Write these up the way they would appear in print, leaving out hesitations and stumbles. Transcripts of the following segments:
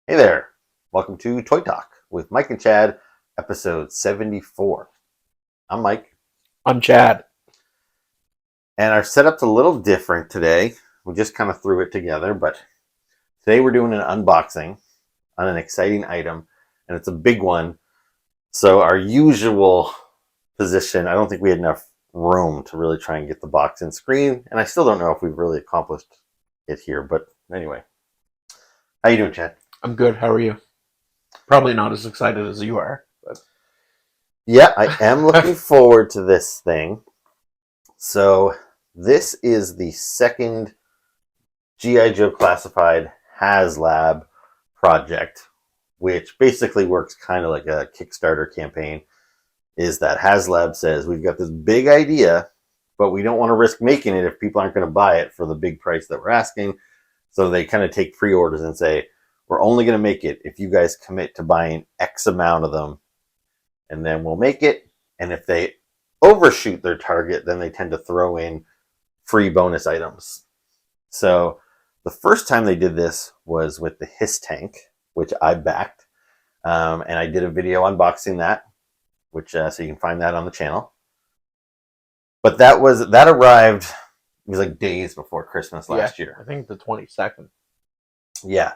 Hey there, welcome to Toy Talk with Mike and Chad, episode 74. I'm Mike. I'm Chad. And our setup's a little different today. We just kind of threw it together, but today we're doing an unboxing on an exciting item, and it's a big one. So our usual position, I don't think we had enough room to really try and get the box in screen, and I still don't know if we've really accomplished it here, but anyway. How you doing, Chad? I'm good. How are you? Probably not as excited as you are. But yeah, I am looking forward to this thing. So this is the second G.I. Joe Classified Haslab project, which basically works kind of like a Kickstarter campaign. Is that Haslab says, we've got this big idea, but we don't want to risk making it if people aren't going to buy it for the big price that we're asking. So they kind of take pre-orders and say, we're only going to make it if you guys commit to buying X amount of them, and then we'll make it. And if they overshoot their target, then they tend to throw in free bonus items. So the first time they did this was with the Hiss Tank, which I backed. And I did a video unboxing that, which so you can find that on the channel. But that arrived, it was like days before Christmas last year. I think the 22nd. Yeah.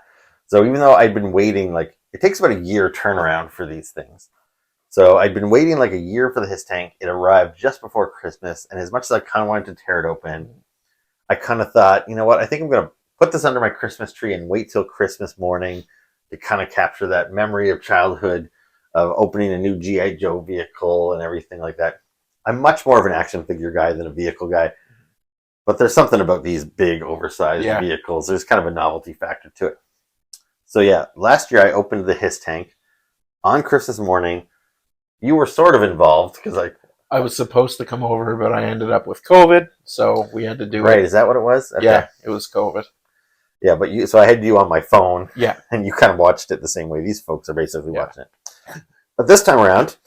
So even though I'd been waiting, like, it takes about a year turnaround for these things. So I'd been waiting like a year for the Hiss Tank. It arrived just before Christmas. And as much as I kind of wanted to tear it open, I kind of thought, you know what, I think I'm going to put this under my Christmas tree and wait till Christmas morning to kind of capture that memory of childhood of opening a new G.I. Joe vehicle and everything like that. I'm much more of an action figure guy than a vehicle guy. But there's something about these big, oversized vehicles. There's kind of a novelty factor to it. So yeah, last year I opened the Hiss Tank on Christmas morning. You were sort of involved because I was supposed to come over, but I ended up with COVID, so we had to do it. Right, is that what it was? Okay. Yeah, it was COVID. Yeah, but so I had you on my phone. Yeah. And you kind of watched it the same way these folks are basically watching it. But this time around,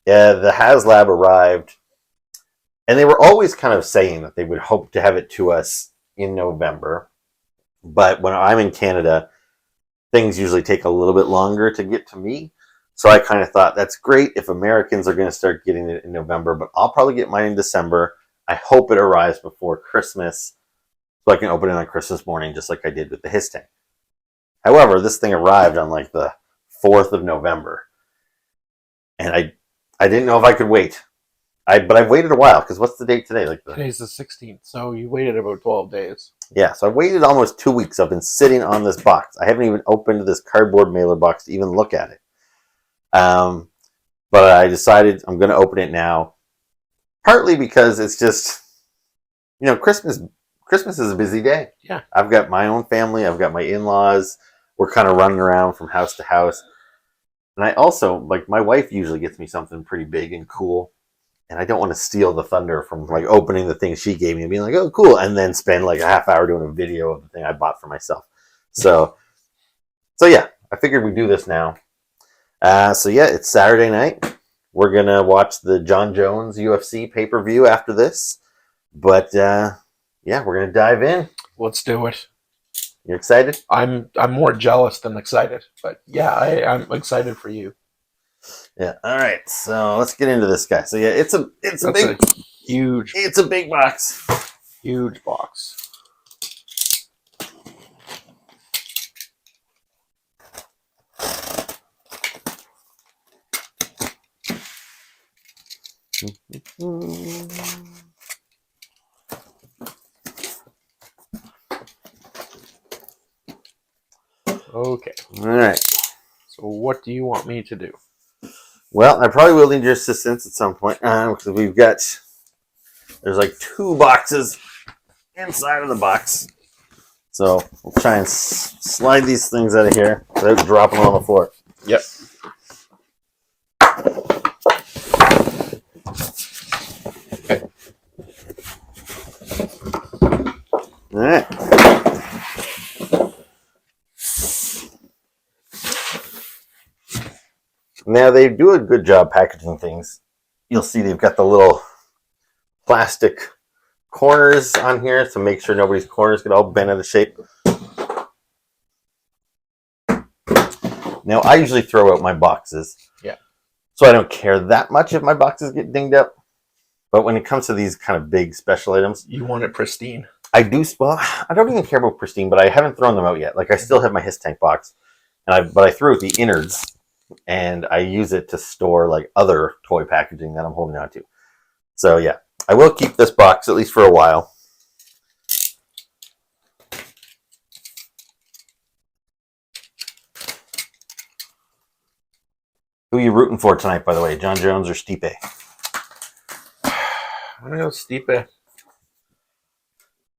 the Haslab arrived, and they were always kind of saying that they would hope to have it to us in November. But when I'm in Canada, things usually take a little bit longer to get to me. So I kind of thought, that's great if Americans are going to start getting it in November, but I'll probably get mine in December. I hope it arrives before Christmas so I can open it on Christmas morning, just like I did with the Hiss Tank. However, this thing arrived on like the 4th of November. And I didn't know if I could wait. But I've waited a while, because what's the date today? Today's the 16th, so you waited about 12 days. Yeah, so I waited almost 2 weeks. I've been sitting on this box. I haven't even opened this cardboard mailer box to even look at it. But I decided I'm going to open it now, partly because it's just, Christmas is a busy day. Yeah. I've got my own family. I've got my in-laws. We're kind of running around from house to house. And I also, my wife usually gets me something pretty big and cool. And I don't want to steal the thunder from opening the thing she gave me and being like, oh, cool. And then spend a half hour doing a video of the thing I bought for myself. So yeah, I figured we'd do this now. So yeah, it's Saturday night. We're going to watch the John Jones UFC pay-per-view after this. But yeah, we're going to dive in. Let's do it. You excited? I'm more jealous than excited. But yeah, I'm excited for you. Yeah. All right. So let's get into this guy. So yeah, it's a big box. Huge box. Okay. All right. So what do you want me to do? Well, I probably will need your assistance at some point because there's 2 boxes inside of the box. So we'll try and slide these things out of here without dropping them on the floor. Yep. Okay. All right. Now, they do a good job packaging things. You'll see they've got the little plastic corners on here to make sure nobody's corners get all bent out of shape. Now, I usually throw out my boxes. Yeah. So I don't care that much if my boxes get dinged up. But when it comes to these kind of big special items, you want it pristine. I do. Well, I don't even care about pristine, but I haven't thrown them out yet. Like I still have my His Tank box, but I threw out the innards, and I use it to store like other toy packaging that I'm holding on to. So yeah, I will keep this box at least for a while. Who are you rooting for tonight, by the way? John Jones or Stipe? I'm gonna go Stipe.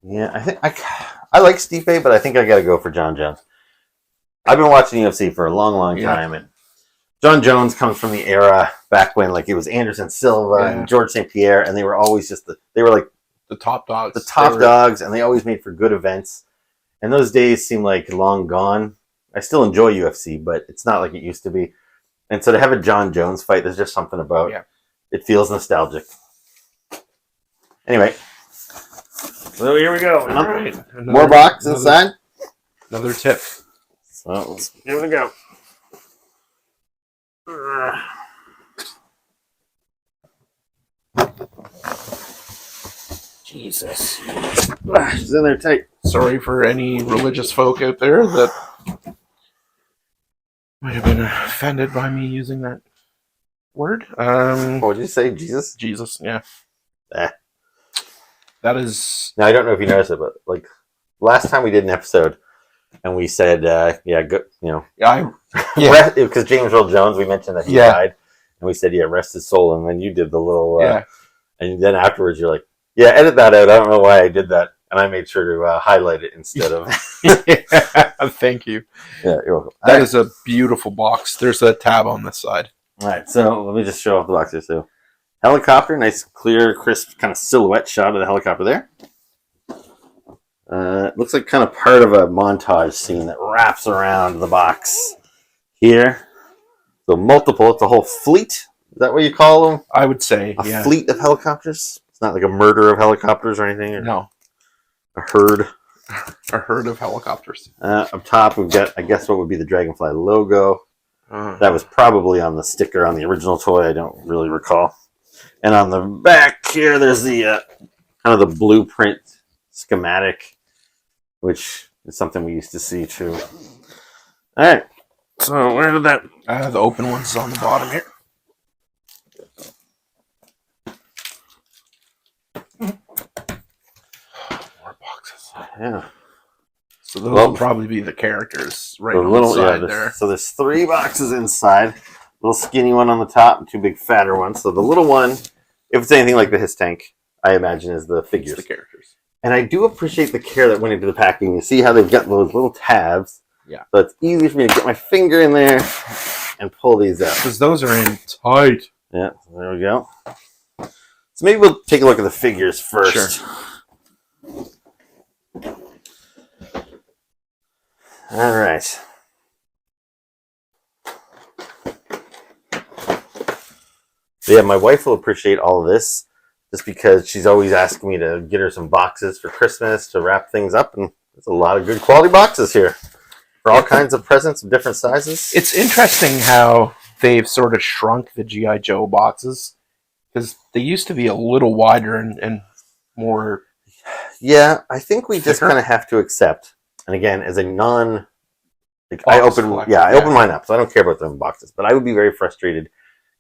Yeah, I think I like Stipe, but I think I got to go for John Jones. I've been watching UFC for a long, long time, and John Jones comes from the era back when like it was Anderson Silva and George St. Pierre, and they were always just they were like the top dogs. The top dogs, and they always made for good events. And those days seem like long gone. I still enjoy UFC, but it's not like it used to be. And so to have a John Jones fight, there's just something about it feels nostalgic. Anyway, so here we go. All right. More box inside. Another tip. So let's give it a go. Jesus. She's in there tight. Sorry for any religious folk out there that might have been offended by me using that word. What did you say? Jesus? Jesus, yeah. Eh. That is... Now, I don't know if you noticed it, but like last time we did an episode and we said, good, you know. Yeah. Because James Earl Jones, we mentioned that he died. And we said, rest his soul. And then you did the little... And then afterwards you're like, edit that out. I don't know why I did that. And I made sure to highlight it instead of... Thank you. Yeah, you're welcome. That is a beautiful box. There's a tab on this side. All right, so let me just show off the box here. So, helicopter, nice, clear, crisp kind of silhouette shot of the helicopter there. It looks like kind of part of a montage scene that wraps around the box here. So multiple, it's a whole fleet. Is that what you call them? I would say, a fleet of helicopters. It's not like a murder of helicopters or anything. Or no. A herd. A herd of helicopters. Up top, we've got, I guess, what would be the Dragonfly logo. That was probably on the sticker on the original toy. I don't really recall. And on the back here, there's the kind of the blueprint schematic, which is something we used to see too. All right. So where did that? The open one's on the bottom here. More boxes. Yeah. So those will probably be the characters right on the side there. So there's 3 boxes inside. Little skinny one on the top and 2 big fatter ones. So the little one, if it's anything like the His Tank, I imagine is the figures. It's the characters. And I do appreciate the care that went into the packing. You see how they've got those little tabs. Yeah. So it's easy for me to get my finger in there and pull these out. Because those are in tight. Yeah, there we go. So maybe we'll take a look at the figures first. Sure. All right. So yeah, my wife will appreciate all of this just because she's always asking me to get her some boxes for Christmas to wrap things up, and there's a lot of good quality boxes here for all kinds of presents of different sizes. It's interesting how they've sort of shrunk the G.I. Joe boxes because they used to be a little wider and more... Yeah, I think we just kind of have to accept. And again, as a non... I open mine up, so I don't care about them in boxes. But I would be very frustrated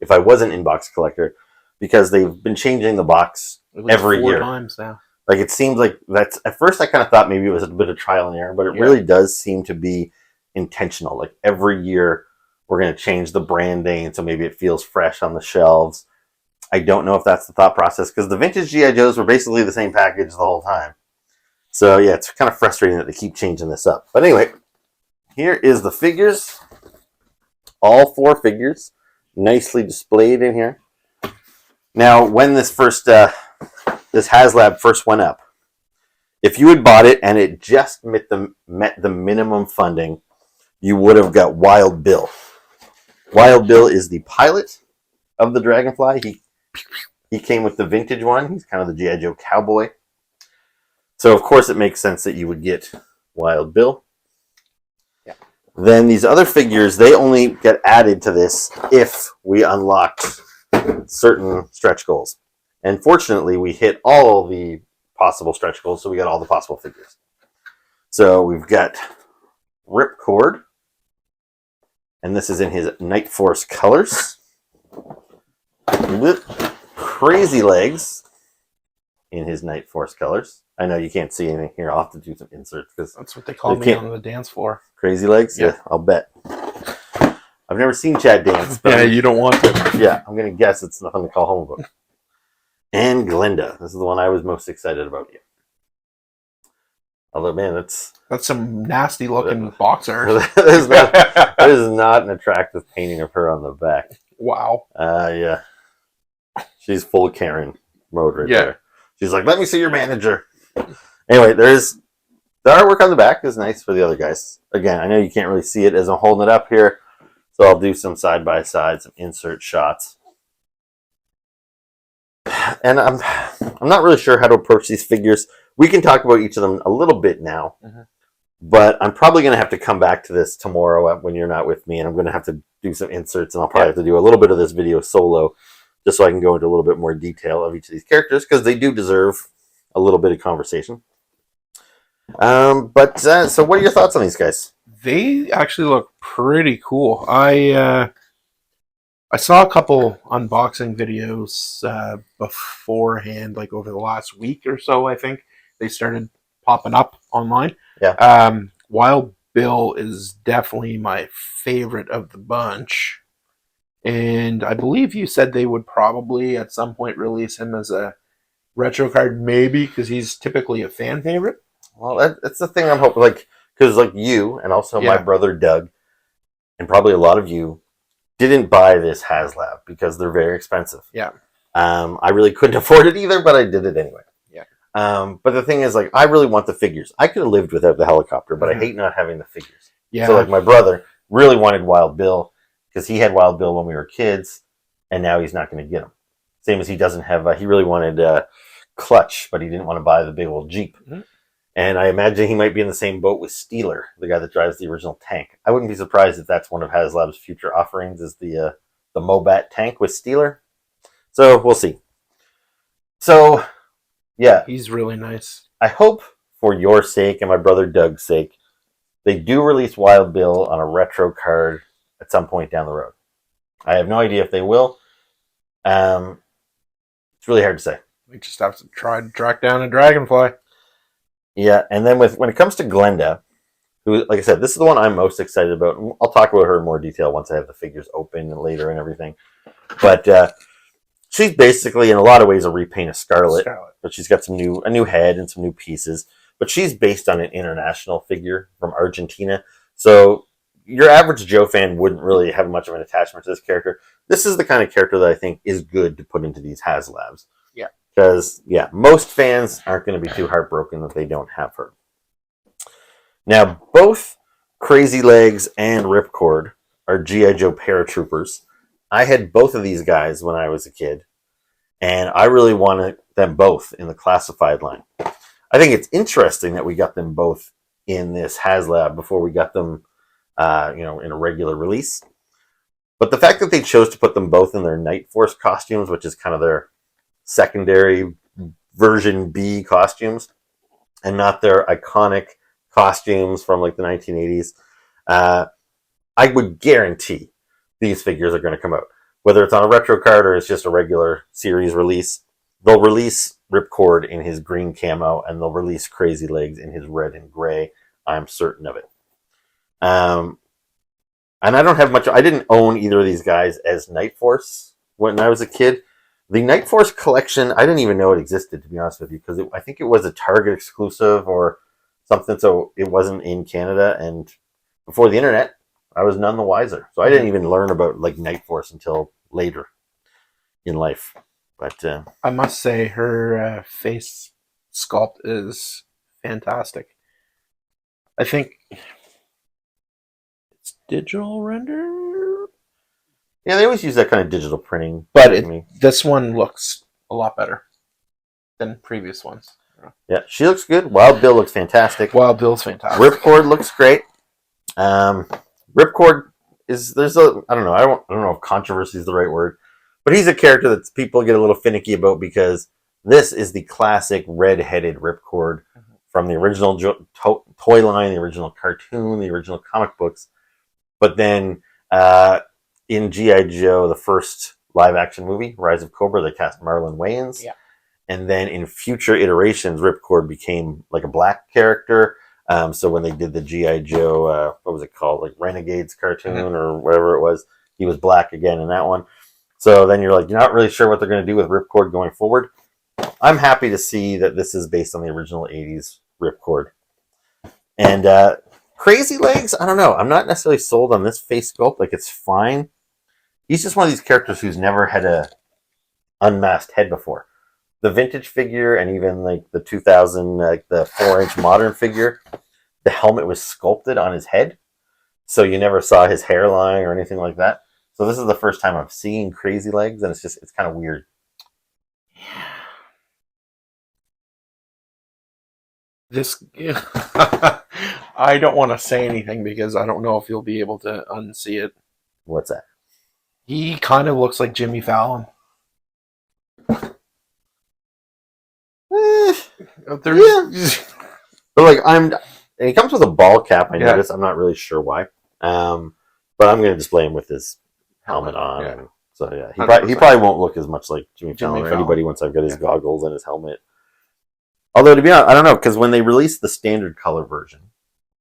if I was an in-box collector because they've been changing the box every year. 4 times now. Like, it seems like that's... At first, I kind of thought maybe it was a bit of trial and error, but it really does seem to be intentional. Like, every year, we're going to change the branding, so maybe it feels fresh on the shelves. I don't know if that's the thought process, because the vintage G.I. Joes were basically the same package the whole time. So, yeah, it's kind of frustrating that they keep changing this up. But anyway, here is the figures. All 4 figures. Nicely displayed in here. Now, when this this HasLab first went up, if you had bought it and it just met the minimum funding, you would have got Wild Bill. Wild Bill is the pilot of the Dragonfly. He came with the vintage one. He's kind of the G.I. Joe cowboy. So, of course, it makes sense that you would get Wild Bill. Yeah. Then these other figures, they only get added to this if we unlock certain stretch goals. And fortunately, we hit all the possible stretch goals, so we got all the possible figures. So we've got Ripcord, and this is in his Night Force colors. With Crazy Legs in his Night Force colors. I know you can't see anything here. I'll have to do some inserts because That's what they call me on the dance floor. Crazy Legs? Yeah, I'll bet. I've never seen Chad dance. But Yeah, you don't want to. Yeah, I'm going to guess it's nothing to call home about. And Glenda. This is the one I was most excited about. Although, man, that's some nasty looking boxer. that is not an attractive painting of her on the back. Wow. Yeah. She's full Karen mode right there. She's like, let me see your manager. Anyway, the artwork on the back is nice for the other guys. Again, I know you can't really see it as I'm holding it up here, so I'll do some side-by-side, some insert shots. And I'm not really sure how to approach these figures. We can talk about each of them a little bit now, but I'm probably going to have to come back to this tomorrow when you're not with me, and I'm going to have to do some inserts, and I'll probably have to do a little bit of this video solo, just so I can go into a little bit more detail of each of these characters, because they do deserve a little bit of conversation. So what are your thoughts on these guys? They actually look pretty cool. I saw a couple unboxing videos beforehand, like over the last week or so, I think. They started popping up online. Yeah. Wild Bill is definitely my favorite of the bunch. And I believe you said they would probably at some point release him as a retro card, maybe, because he's typically a fan favorite. Well, that's the thing I'm hoping, because you and also my brother Doug, and probably a lot of you, didn't buy this Haslab because they're very expensive. Yeah. I really couldn't afford it either, but I did it anyway. Yeah. But the thing is, I really want the figures. I could have lived without the helicopter, but I hate not having the figures. Yeah. So, my brother really wanted Wild Bill because he had Wild Bill when we were kids, and now he's not going to get him. Same as he doesn't have. He really wanted Clutch, but he didn't want to buy the big old Jeep. Mm-hmm. And I imagine he might be in the same boat with Steeler, the guy that drives the original tank. I wouldn't be surprised if that's one of Haslab's future offerings, is the Mobat tank with Steeler. So we'll see. So, yeah. He's really nice. I hope for your sake and my brother Doug's sake, they do release Wild Bill on a retro card at some point down the road. I have no idea if they will. It's really hard to say. We just have to try to track down a Dragonfly. Yeah, and then when it comes to Glenda, who, like I said, this is the one I'm most excited about. I'll talk about her in more detail once I have the figures open and later and everything. But she's basically, in a lot of ways, a repaint of Scarlet. But she's got a new head and some new pieces. But she's based on an international figure from Argentina. So your average Joe fan wouldn't really have much of an attachment to this character. This is the kind of character that I think is good to put into these Haslabs. Yeah. Because, most fans aren't going to be too heartbroken that they don't have her. Now, both Crazy Legs and Ripcord are G.I. Joe paratroopers. I had both of these guys when I was a kid, and I really wanted them both in the Classified line. I think it's interesting that we got them both in this Haslab before we got them, in a regular release. But the fact that they chose to put them both in their Night Force costumes, which is kind of their secondary version B costumes, and not their iconic costumes from the 1980s, I would guarantee these figures are going to come out. Whether it's on a retro card or it's just a regular series release, they'll release Ripcord in his green camo, and they'll release Crazy Legs in his red and gray. I'm certain of it. And I don't have much. I didn't own either of these guys as Night Force when I was a kid. The Night Force collection, I didn't even know it existed, to be honest with you, because I think it was a Target exclusive or something, so it wasn't in Canada. And before the internet, I was none the wiser. So I didn't even learn about Night Force until later in life. But I must say, her face sculpt is fantastic. I think it's digital render. Yeah, they always use that kind of digital printing. But this one looks a lot better than previous ones. Yeah, she looks good. Wild Bill looks fantastic. Wild Bill's fantastic. Ripcord looks great. Ripcord is I don't know, I don't know if controversy is the right word, but he's a character that people get a little finicky about because this is the classic red-headed Ripcord from the original toy line, the original cartoon, the original comic books. But then in G.I. Joe, the first live-action movie, Rise of Cobra, they cast Marlon Wayans. Yeah. And then in future iterations, Ripcord became like a black character. So when they did the G.I. Joe, what was it called? Like Renegades cartoon or whatever it was, he was black again in that one. So then you're not really sure what they're going to do with Ripcord going forward. I'm happy to see that this is based on the original 80s Ripcord. And Crazy Legs, I don't know. I'm not necessarily sold on this face sculpt. Like, it's fine. He's just one of these characters who's never had a unmasked head before. The vintage figure and even like the 2000, like the 4-inch modern figure, the helmet was sculpted on his head. So you never saw his hairline or anything like that. So this is the first time I'm seeing Crazy Legs, and it's kind of weird. This, I don't want to say anything because I don't know if you'll be able to unsee it. What's that? He kind of looks like Jimmy Fallon. Yeah. But and he comes with a ball cap, I noticed. I'm not really sure why. But I'm going to display him with his helmet on. Yeah. So yeah, he probably won't look as much like Jimmy Fallon or anybody once I've got his goggles and his helmet. Although, to be honest, I don't know, because when they release the standard color version,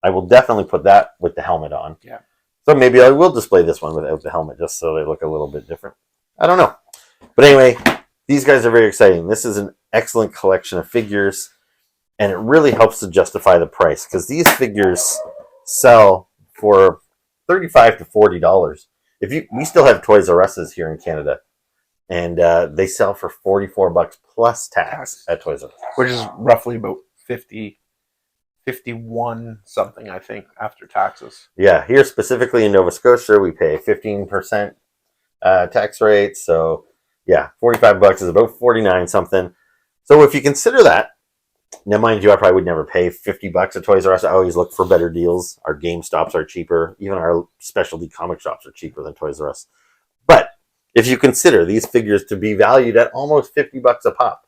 I will definitely put that with the helmet on. Yeah. So maybe I will display this one without the helmet, just so they look a little bit different. I don't know. But anyway, these guys are very exciting. This is an excellent collection of figures, and it really helps to justify the price, because these figures sell for $35 to $40. We still have Toys R Us's here in Canada, and they sell for $44 plus tax at Toys R Us, which is roughly about 51 something, I think, after taxes. Yeah, here specifically in Nova Scotia, we pay 15% tax rate. So yeah, $45 is about 49 something. So if you consider that, now mind you, I probably would never pay $50 at Toys R Us. I always look for better deals. Our GameStops are cheaper. Even our specialty comic shops are cheaper than Toys R Us. But if you consider these figures to be valued at almost $50 a pop,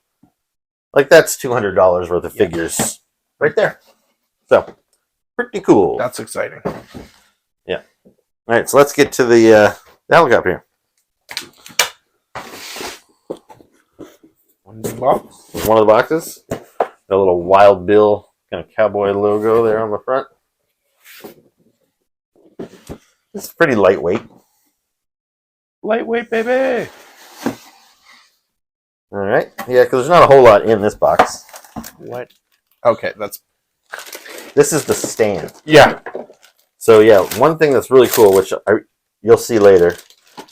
like that's $200 worth of figures right there. So pretty cool. That's exciting. Yeah. All right, so let's get to the helicopter here. One big box. One of the boxes. A little Wild Bill kind of cowboy logo there on the front. It's pretty lightweight. Lightweight, baby. All right. Yeah, because there's not a whole lot in this box. What? Okay, This is the stand. Yeah. So yeah, one thing that's really cool, which you'll see later,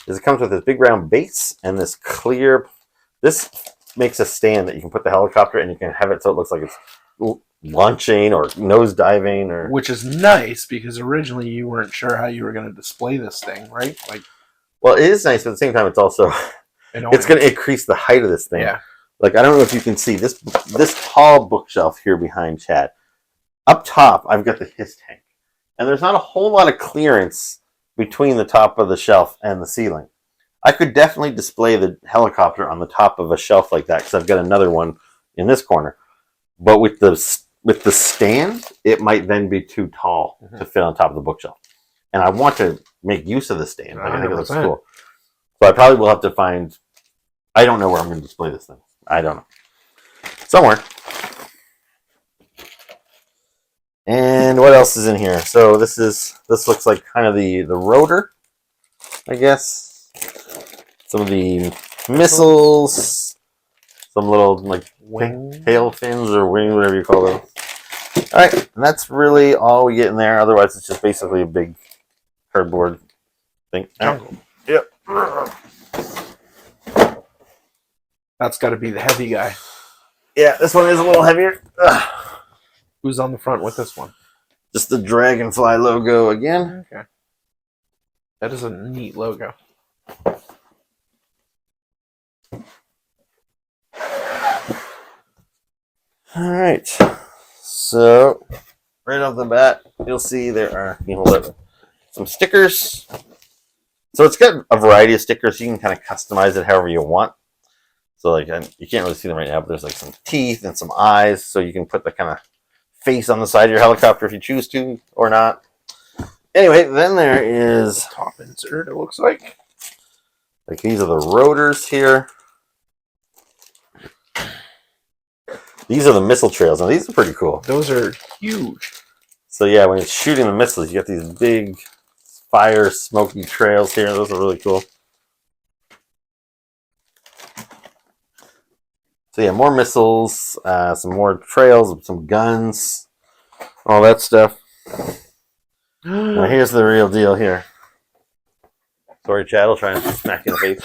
is it comes with this big round base and this clear. This makes a stand that you can put the helicopter and you can have it so it looks like it's launching or nose diving, or which is nice because originally you weren't sure how you were going to display this thing, right? Well, it is nice, but at the same time, it's also it's going to increase the height of this thing. Yeah. Like, I don't know if you can see this tall bookshelf here behind Chad. Up top, I've got the His tank, and there's not a whole lot of clearance between the top of the shelf and the ceiling. I could definitely display the helicopter on the top of a shelf like that because I've got another one in this corner. But with the stand, it might then be too tall to fit on top of the bookshelf. And I want to make use of the stand. I think it looks cool. So I probably will have to find. I don't know where I'm going to display this thing. I don't know. Somewhere. And what else is in here? So this looks like kind of the rotor, I guess. Some of the missiles, some little like tail fins or wings, whatever you call them. All right, and that's really all we get in there. Otherwise, it's just basically a big cardboard thing. Jungle. Yep. That's got to be the heavy guy. Yeah, this one is a little heavier. Who's on the front with this one? Just the Dragonfly logo again. Okay. That is a neat logo. All right. So right off the bat, you'll see there are, some stickers. So it's got a variety of stickers. You can kind of customize it however you want. So like, you can't really see them right now, but there's like some teeth and some eyes. So you can put the kind of face on the side of your helicopter if you choose to or not. Anyway, then there is top insert, it looks like. Like these are the rotors here. These are the missile trails. Now these are pretty cool. Those are huge. So yeah, when it's shooting the missiles, you get these big fire smoky trails here. Those are really cool. So yeah, more missiles, some more trails, some guns, all that stuff. Now here's the real deal here. Sorry, Chad, I'll try and smack you in the face.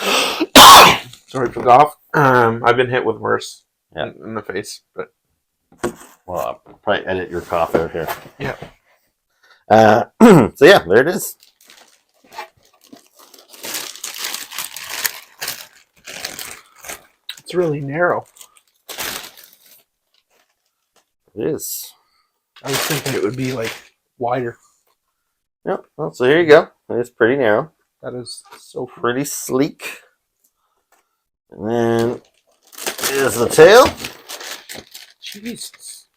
Sorry for the cough. I've been hit with worse in the face, but well, I'll probably edit your cough out here. Yeah. So yeah, there it is. It's really narrow. It is. I was thinking it would be like wider. Yep. Well, so here you go. It's pretty narrow. That is so Pretty sleek. And then here's the tail. Jesus.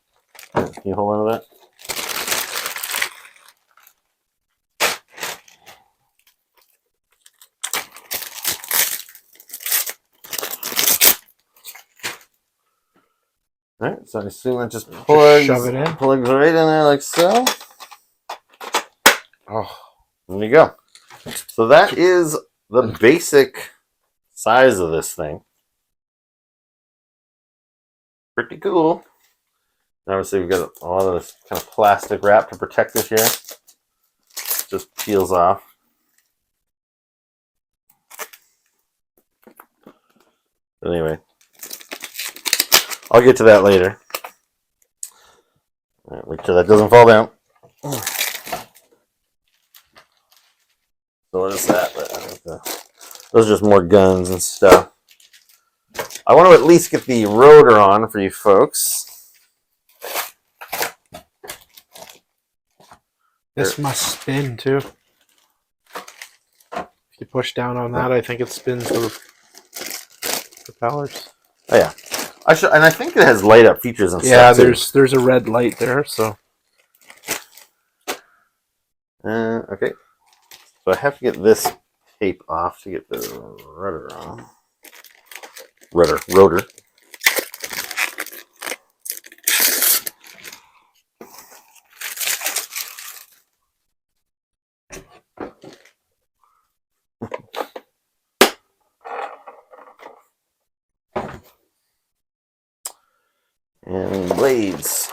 Can you hold on to that? Alright, so I assume that just plugs, shove it in. Plugs right in there like so. Oh, There you go. So that is the basic size of this thing. Pretty cool. Obviously, we've got a lot of this kind of plastic wrap to protect this here. Just peels off. But anyway, I'll get to that later. All right, make sure that doesn't fall down. So what is that? Those are just more guns and stuff. I want to at least get the rotor on for you folks. this must spin too. If you push down on that, I think it spins the propellers. Oh yeah, and I think it has light up features and Yeah, stuff. Yeah, there's a red light there, so. Okay. So I have to get this tape off to get the rudder on. Rotor. And blades.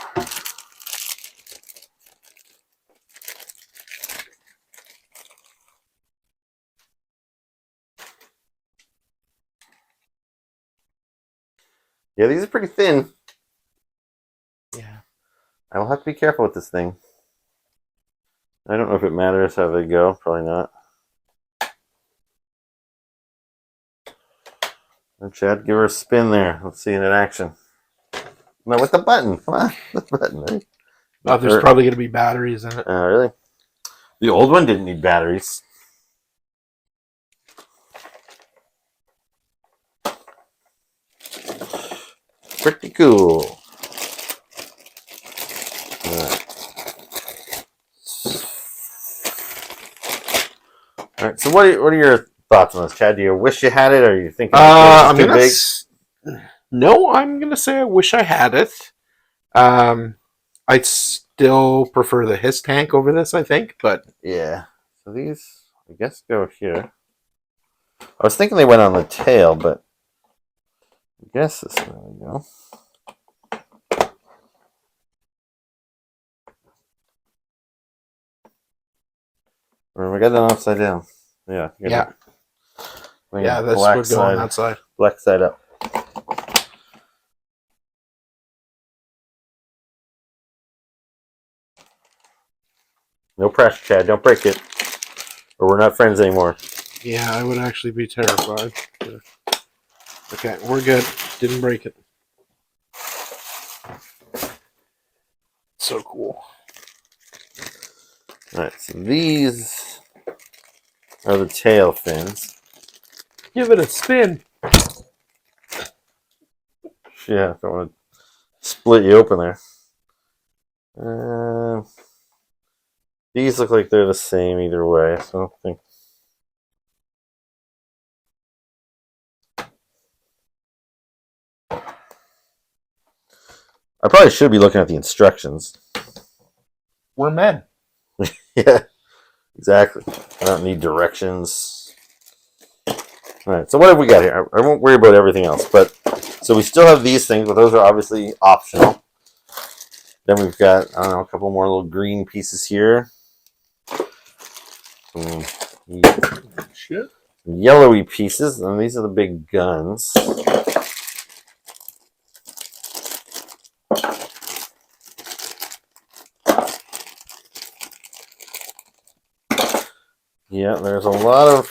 Yeah, these are pretty thin. Yeah. I will have to be careful with this thing. I don't know if it matters how they go. Probably not. And Chad, give her a spin there. Let's see it in action. No, with the button. Come on. The button, right? Oh, there's probably going to be batteries in it. Really? The old one didn't need batteries. Pretty cool. All right. So what are your thoughts on this, Chad? Do you wish you had it, or are you thinking it's too big? No, I'm gonna say I wish I had it. I'd still prefer the Hiss tank over this, I think, but Yeah. So these, I guess, go here. I was thinking they went on the tail, but I guess this. There we go. Or we got it upside down. Yeah. yeah, Yeah, this would go on that side. Black side up. No pressure, Chad. Don't break it. Or we're not friends anymore. Yeah, I would actually be terrified. Okay, we're good. Didn't break it. So cool. Alright, so these are the tail fins. Give it a spin. Yeah, don't want to split you open there. These look like they're the same either way, so I don't think. I probably should be looking at the instructions. We're men. Yeah, exactly. I don't need directions. Alright, so what have we got here? I won't worry about everything else, but so we still have these things, but those are obviously optional. Then we've got, I don't know, a couple more little green pieces here. Some yellowy pieces, and these are the big guns. Yeah, there's a lot of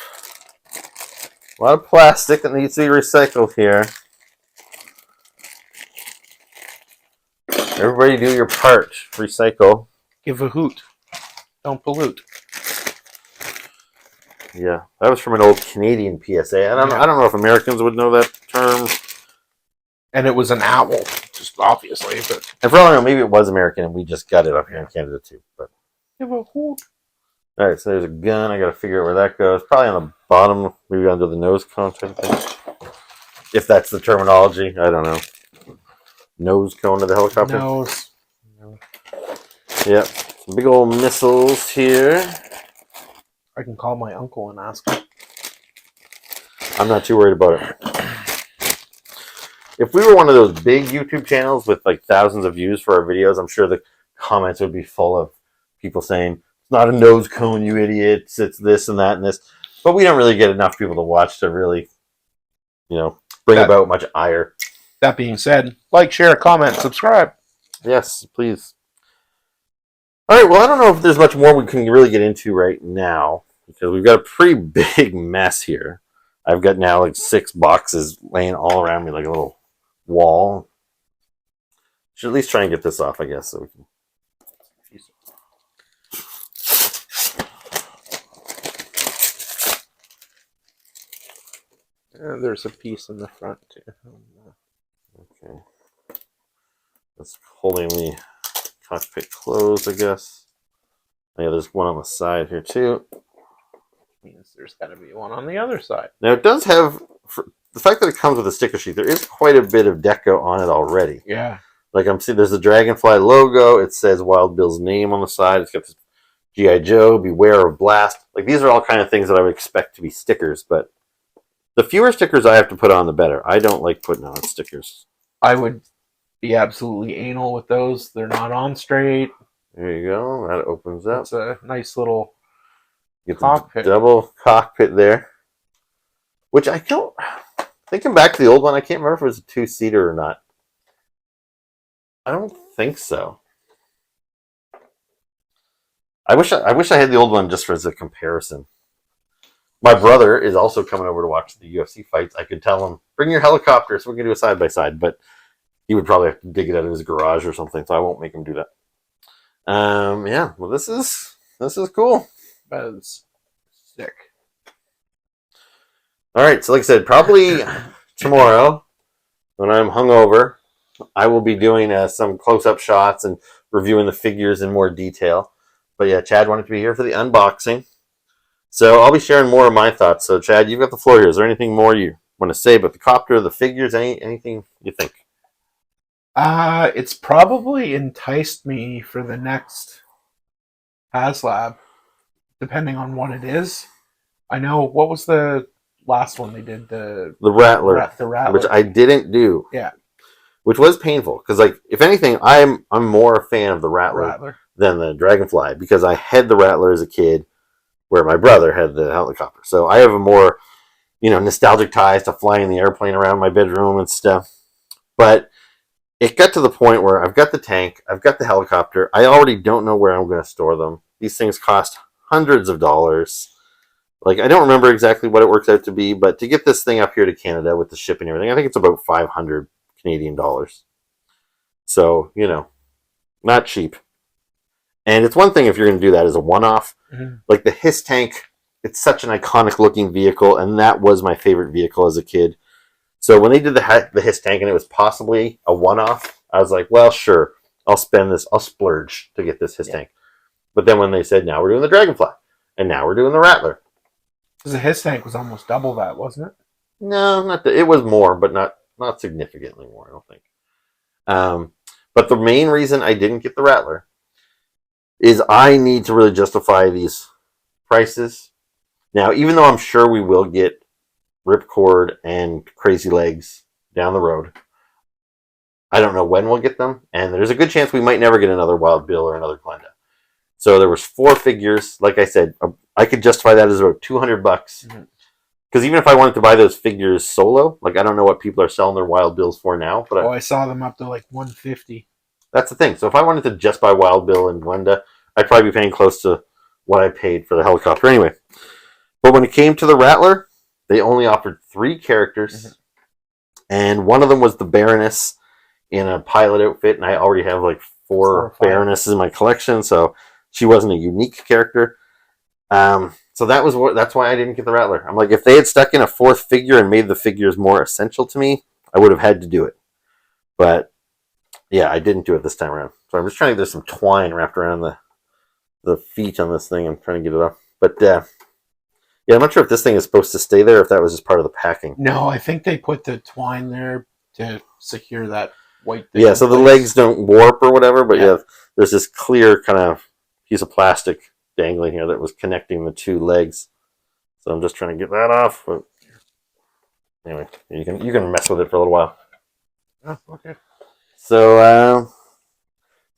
plastic that needs to be recycled here. Everybody do your part. Recycle. Give a hoot. Don't pollute. Yeah, that was from an old Canadian PSA. I don't know if Americans would know that term. And it was an owl, just obviously. But And for all I know, maybe it was American and we just got it up here in Canada too. But give a hoot. all right, so there's a gun. I got to figure out where that goes. Probably on the bottom, maybe under the nose cone type thing. If that's the terminology, I don't know. Nose cone of the helicopter. Nose. Yep, some big old missiles here. I can call my uncle and ask him. I'm not too worried about it. If we were one of those big YouTube channels with like thousands of views for our videos, I'm sure the comments would be full of people saying, "It's not a nose cone, you idiots. It's this and that and this." But we don't really get enough people to watch to really, bring about much ire. That being said, like, share, comment, subscribe. Yes, please. All right, well, I don't know if there's much more we can really get into right now because we've got a pretty big mess here. I've got now like 6 boxes laying all around me like a little wall. Should at least try and get this off, I guess, so we can. There's a piece in the front too. Okay. That's holding the cockpit closed, I guess. Yeah, there's one on the side here too. Means there's got to be one on the other side. Now it does have, for the fact that it comes with a sticker sheet, there is quite a bit of deco on it already. Yeah. Like I'm seeing, there's the Dragonfly logo. It says Wild Bill's name on the side. It's got this G.I. Joe, Beware of Blast. Like these are all kind of things that I would expect to be stickers, but the fewer stickers I have to put on, the better. I don't like putting on stickers. I would be absolutely anal with those. They're not on straight. There you go. That opens up. It's a nice little Get cockpit. the double cockpit there. Which I don't... Thinking back to the old one, I can't remember if it was a 2-seater or not. I don't think so. I wish I had the old one just as a comparison. My brother is also coming over to watch the UFC fights. I could tell him, bring your helicopter so we can do a side-by-side, but he would probably have to dig it out of his garage or something, so I won't make him do that. Yeah, well, this is cool. That is sick. All right, so like I said, probably tomorrow when I'm hungover, I will be doing some close-up shots and reviewing the figures in more detail. But yeah, Chad wanted to be here for the unboxing. So I'll be sharing more of my thoughts. So Chad, you've got the floor here. Is there anything more you want to say about the copter, the figures, anything you think? It's probably enticed me for the next Haslab, depending on what it is. I know, what was the last one they did? The Rattler. The Rattler. Which I didn't do. Yeah. Which was painful. Because, like, if anything, I'm more a fan of the Rattler than the Dragonfly. Because I had the Rattler as a kid, where my brother had the helicopter. So I have a more, nostalgic ties to flying the airplane around my bedroom and stuff. But it got to the point where I've got the tank, I've got the helicopter, I already don't know where I'm going to store them. These things cost hundreds of dollars. Like, I don't remember exactly what it works out to be, but to get this thing up here to Canada with the shipping and everything, I think it's about 500 Canadian dollars. So, not cheap. And it's one thing if you're going to do that as a one-off. Mhm. Like the Hiss tank, it's such an iconic looking vehicle, and that was my favorite vehicle as a kid. So when they did the Hiss tank and it was possibly a one-off, I was like, well, sure, I'll spend this, I'll splurge to get this Hiss tank. But then when they said, now we're doing the Dragonfly, and now we're doing the Rattler. Because the Hiss tank was almost double that, wasn't it? No, it was more, but not significantly more, I don't think. But the main reason I didn't get the Rattler is I need to really justify these prices. Now, even though I'm sure we will get Ripcord and Crazy Legs down the road, I don't know when we'll get them, and there's a good chance we might never get another Wild Bill or another Glenda. So there was 4 figures. Like I said, I could justify that as about $200. Because even if I wanted to buy those figures solo, like I don't know what people are selling their Wild Bills for now, but I saw them up to like $150. That's the thing. So if I wanted to just buy Wild Bill and Glenda, I'd probably be paying close to what I paid for the helicopter anyway. But when it came to the Rattler, they only offered 3 characters, and one of them was the Baroness in a pilot outfit, and I already have like 4 Baronesses in my collection, so she wasn't a unique character. So that's why I didn't get the Rattler. I'm like, if they had stuck in a 4th figure and made the figures more essential to me, I would have had to do it. But yeah, I didn't do it this time around. So I'm just trying to get some twine wrapped around the feet on this thing. I'm trying to get it off. But yeah, I'm not sure if this thing is supposed to stay there, or if that was just part of the packing. No, I think they put the twine there to secure that white thing. Yeah, so the legs don't warp or whatever, but yeah, there's this clear kind of piece of plastic dangling here that was connecting the 2 legs. So I'm just trying to get that off. But anyway, you can mess with it for a little while. Oh, okay. So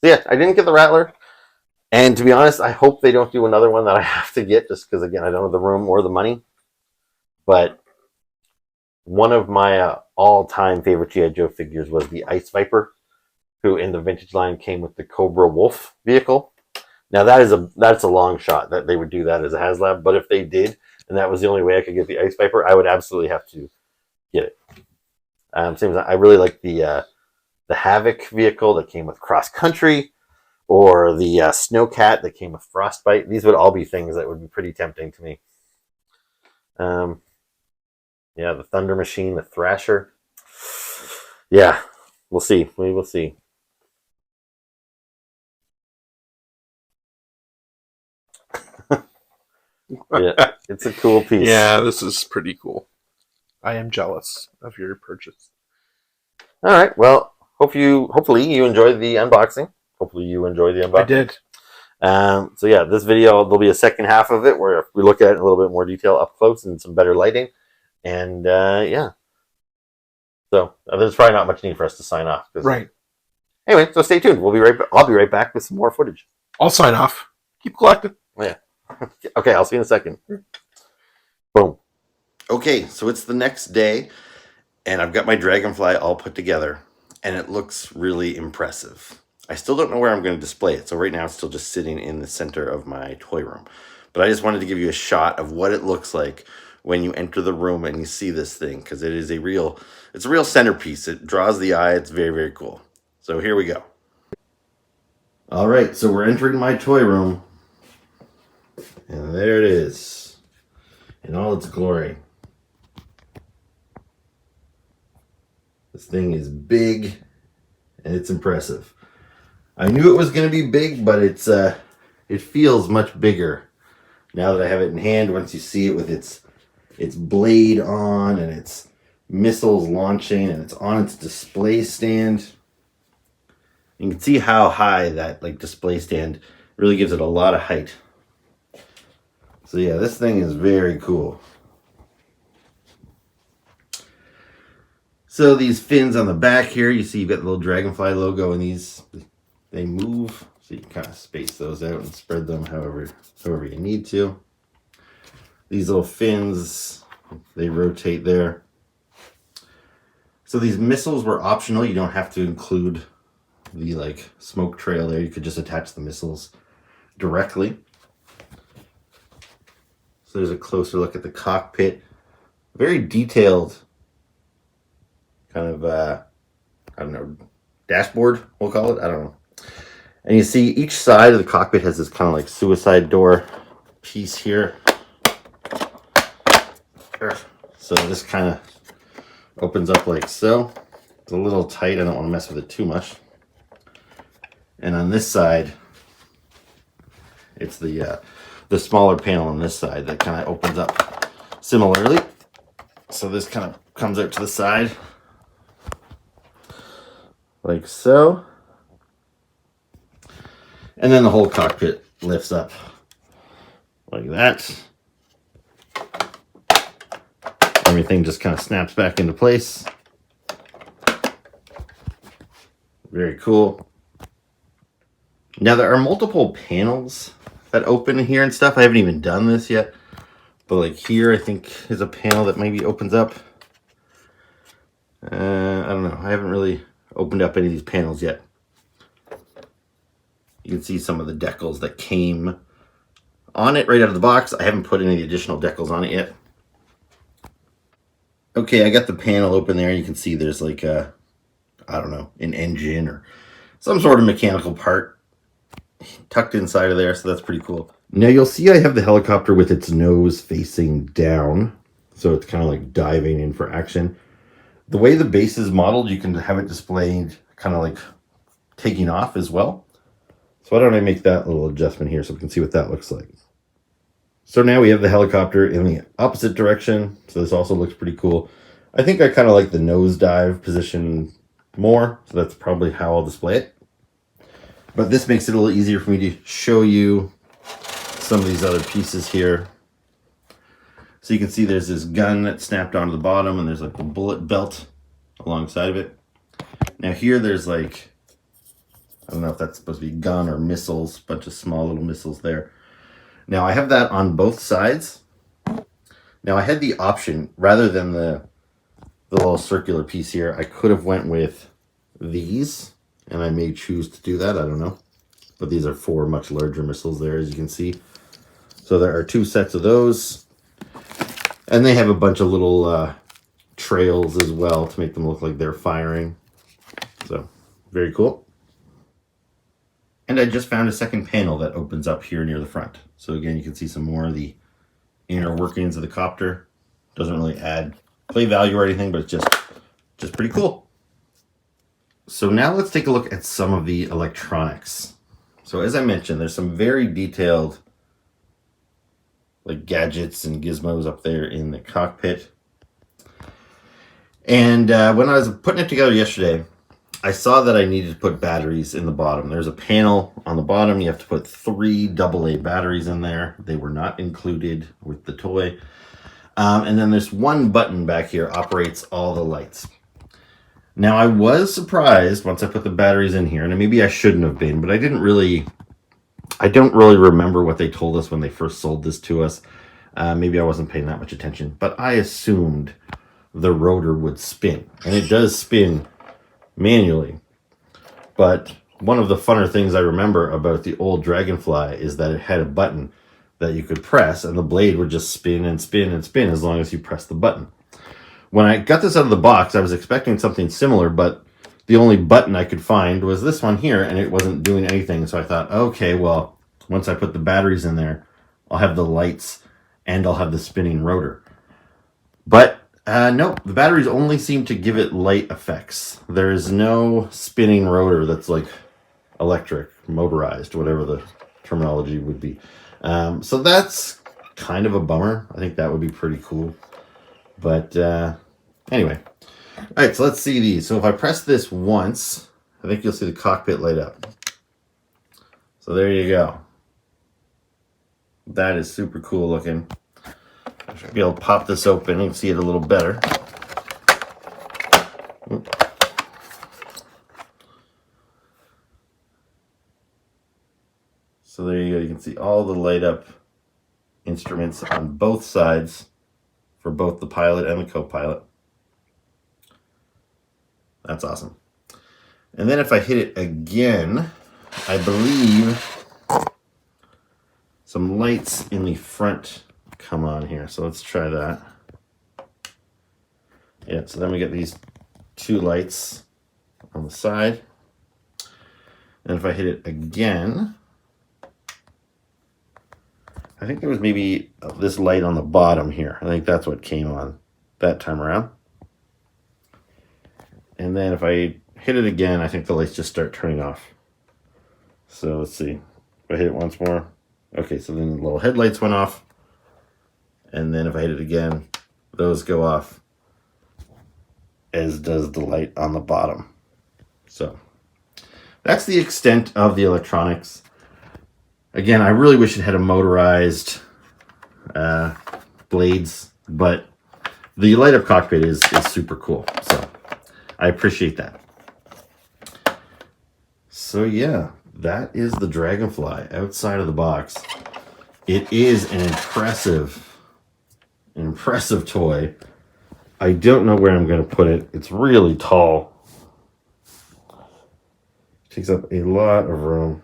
yeah, I didn't get the Rattler. And to be honest, I hope they don't do another one that I have to get, just because, again, I don't have the room or the money. But one of my all-time favorite G.I. Joe figures was the Ice Viper, who in the vintage line came with the Cobra Wolf vehicle. Now that's a long shot that they would do that as a Haslab, but if they did, and that was the only way I could get the Ice Viper, I would absolutely have to get it. Same as I really like the Havoc vehicle that came with Cross Country, or the Snowcat that came with Frostbite. These would all be things that would be pretty tempting to me. Yeah, the Thunder Machine, the Thrasher. Yeah, we'll see. We will see. Yeah, it's a cool piece. Yeah, this is pretty cool. I am jealous of your purchase. All right. Well, hopefully you enjoyed the unboxing. Hopefully you enjoyed the unboxing. I did. So yeah, this video, there'll be a second half of it where we look at it in a little bit more detail up close and some better lighting. And yeah. So there's probably not much need for us to sign off. Right. Anyway, so stay tuned. I'll be right back with some more footage. I'll sign off. Keep collecting. Yeah. Okay, I'll see you in a second. Boom. Okay, so it's the next day, and I've got my Dragonfly all put together, and it looks really impressive. I still don't know where I'm going to display it, so right now it's still just sitting in the center of my toy room. But I just wanted to give you a shot of what it looks like when you enter the room and you see this thing, because it's a real centerpiece. It draws the eye. It's very, very cool. So here we go. All right, so we're entering my toy room. And there it is, in all its glory. This thing is big, and it's impressive. I knew it was going to be big, but it feels much bigger now that I have it in hand. Once you see it with its blade on and its missiles launching, and it's on its display stand, you can see how high that display stand really gives it a lot of height. So yeah, this thing is very cool. So these fins on the back here, you see you've got the little Dragonfly logo, and they move, so you can kind of space those out and spread them however you need to. These little fins, they rotate there. So these missiles were optional. You don't have to include the smoke trail there. You could just attach the missiles directly. So there's a closer look at the cockpit. Very detailed kind of, I don't know, dashboard, we'll call it. I don't know. And you see each side of the cockpit has this kind of like suicide door piece here. So this kind of opens up like so. It's a little tight. I don't want to mess with it too much. And on this side, it's the smaller panel on this side that kind of opens up similarly. So this kind of comes out to the side like so. And then the whole cockpit lifts up like that. Everything just kind of snaps back into place. Very cool. Now there are multiple panels that open here and stuff. I haven't even done this yet. But like here, I think is a panel that maybe opens up. I don't know. I haven't really opened up any of these panels yet. You can see some of the decals that came on it right out of the box. I haven't put any additional decals on it yet. Okay, I got the panel open there. You can see there's like a, I don't know, an engine or some sort of mechanical part tucked inside of there. So that's pretty cool. Now you'll see I have the helicopter with its nose facing down. So it's kind of like diving in for action. The way the base is modeled, you can have it displayed kind of like taking off as well. So why don't I make that little adjustment here so we can see what that looks like. So now we have the helicopter in the opposite direction. So this also looks pretty cool. I think I kind of like the nosedive position more. So that's probably how I'll display it. But this makes it a little easier for me to show you some of these other pieces here. So you can see there's this gun that snapped onto the bottom and there's like a bullet belt alongside of it. Now here there's like, I don't know if that's supposed to be gun or missiles, bunch of small little missiles there. Now I have that on both sides. Now I had the option, rather than the little circular piece here, I could have went with these, and I may choose to do that, I don't know. But these are 4 much larger missiles there, as you can see. So there are 2 sets of those. And they have a bunch of little trails as well to make them look like they're firing. So, very cool. And I just found a second panel that opens up here near the front. So again, you can see some more of the inner workings of the copter. Doesn't really add play value or anything, but it's just pretty cool. So now let's take a look at some of the electronics. So as I mentioned, there's some very detailed like gadgets and gizmos up there in the cockpit. And when I was putting it together yesterday, I saw that I needed to put batteries in the bottom. There's a panel on the bottom. You have to put 3 AA batteries in there. They were not included with the toy. And then there's one button back here, operates all the lights. Now I was surprised once I put the batteries in here, and maybe I shouldn't have been, but I don't really remember what they told us when they first sold this to us. Maybe I wasn't paying that much attention, but I assumed the rotor would spin, and it does spin manually. But one of the funner things I remember about the old Dragonfly is that it had a button that you could press, and the blade would just spin and spin and spin as long as you press the button. When I got this out of the box, I was expecting something similar, but the only button I could find was this one here, and it wasn't doing anything. So I thought, okay, well, once I put the batteries in there, I'll have the lights and I'll have the spinning rotor. But no, the batteries only seem to give it light effects. There is no spinning rotor that's like electric, motorized, whatever the terminology would be. So that's kind of a bummer. I think that would be pretty cool. But anyway. All right, so let's see these. So if I press this once, I think you'll see the cockpit light up. So there you go. That is super cool looking. I should be able to pop this open and see it a little better. So there you go. You can see all the light up instruments on both sides for both the pilot and the co-pilot. That's awesome. And then if I hit it again, I believe some lights in the front come on here. So let's try that. Yeah, so then we get these 2 lights on the side. And if I hit it again, I think there was maybe this light on the bottom here. I think that's what came on that time around. And then if I hit it again, I think the lights just start turning off. So let's see. If I hit it once more. Okay, so then the little headlights went off. And then if I hit it again, those go off, as does the light on the bottom. So that's the extent of the electronics. Again, I really wish it had a motorized blades, but the light up cockpit is super cool. So I appreciate that. So yeah, that is the Dragonfly outside of the box. It is an impressive toy. I don't know where I'm going to put it. It's really tall. It takes up a lot of room.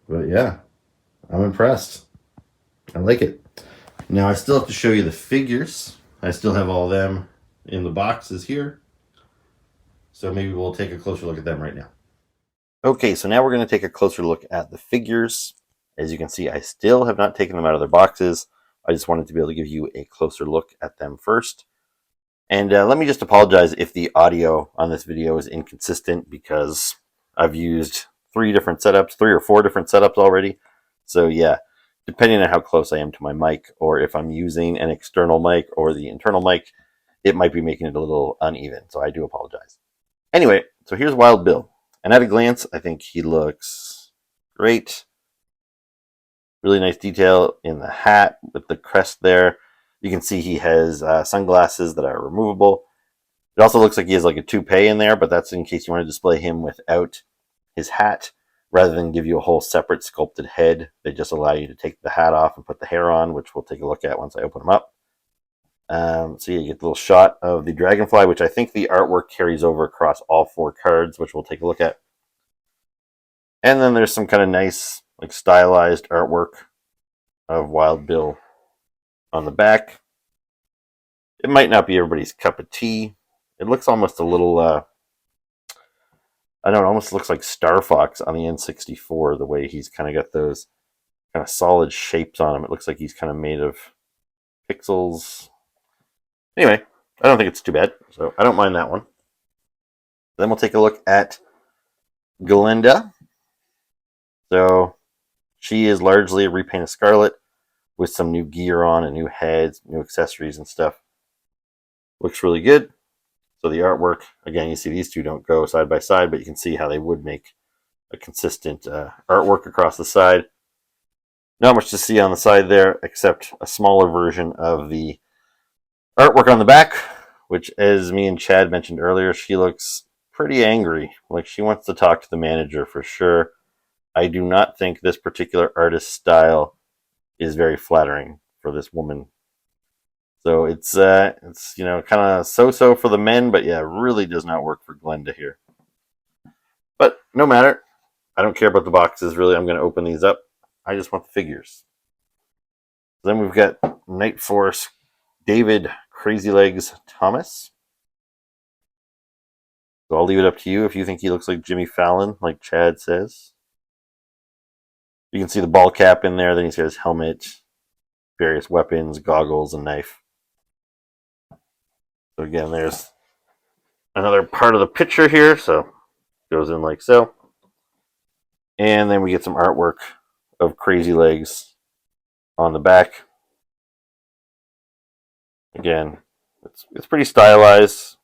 But yeah, I'm impressed. I like it. Now I still have to show you the figures. I still have all of them in the boxes here. So maybe we'll take a closer look at them right now. Okay, so now we're going to take a closer look at the figures. As you can see, I still have not taken them out of their boxes. I just wanted to be able to give you a closer look at them first. And let me just apologize if the audio on this video is inconsistent, because I've used three or four different setups already. So yeah, depending on how close I am to my mic, or if I'm using an external mic or the internal mic, it might be making it a little uneven. So I do apologize. Anyway, so here's Wild Bill. And at a glance, I think he looks great. Really nice detail in the hat with the crest there. You can see he has sunglasses that are removable. It also looks like he has like a toupee in there, but that's in case you want to display him without his hat, rather than give you a whole separate sculpted head. They just allow you to take the hat off and put the hair on, which we'll take a look at once I open them up. So you get a little shot of the Dragonfly, which I think the artwork carries over across all four cards, which we'll take a look at. And then there's some kind of nice, like, stylized artwork of Wild Bill on the back. It might not be everybody's cup of tea. It looks almost a little, I don't know, it almost looks like Star Fox on the N64, the way he's kind of got those kind of solid shapes on him. It looks like he's kind of made of pixels. Anyway, I don't think it's too bad, so I don't mind that one. Then we'll take a look at Glenda. So she is largely a repaint of Scarlet with some new gear on and new heads, new accessories and stuff. Looks really good. So the artwork, again, you see these two don't go side by side, but you can see how they would make a consistent artwork across the side. Not much to see on the side there, except a smaller version of the artwork on the back, which, as me and Chad mentioned earlier, she looks pretty angry. Like she wants to talk to the manager for sure. I do not think this particular artist style is very flattering for this woman. So it's kind of so-so for the men, but yeah, really does not work for Glenda here. But no matter. I don't care about the boxes, really. I'm going to open these up. I just want the figures. Then we've got Night Force David Crazy Legs Thomas. So I'll leave it up to you if you think he looks like Jimmy Fallon, like Chad says. You can see the ball cap in there. Then he's got his helmet, various weapons, goggles, and knife. So again, there's another part of the picture here. So it goes in like so. And then we get some artwork of Crazy Legs on the back. Again, it's pretty stylized.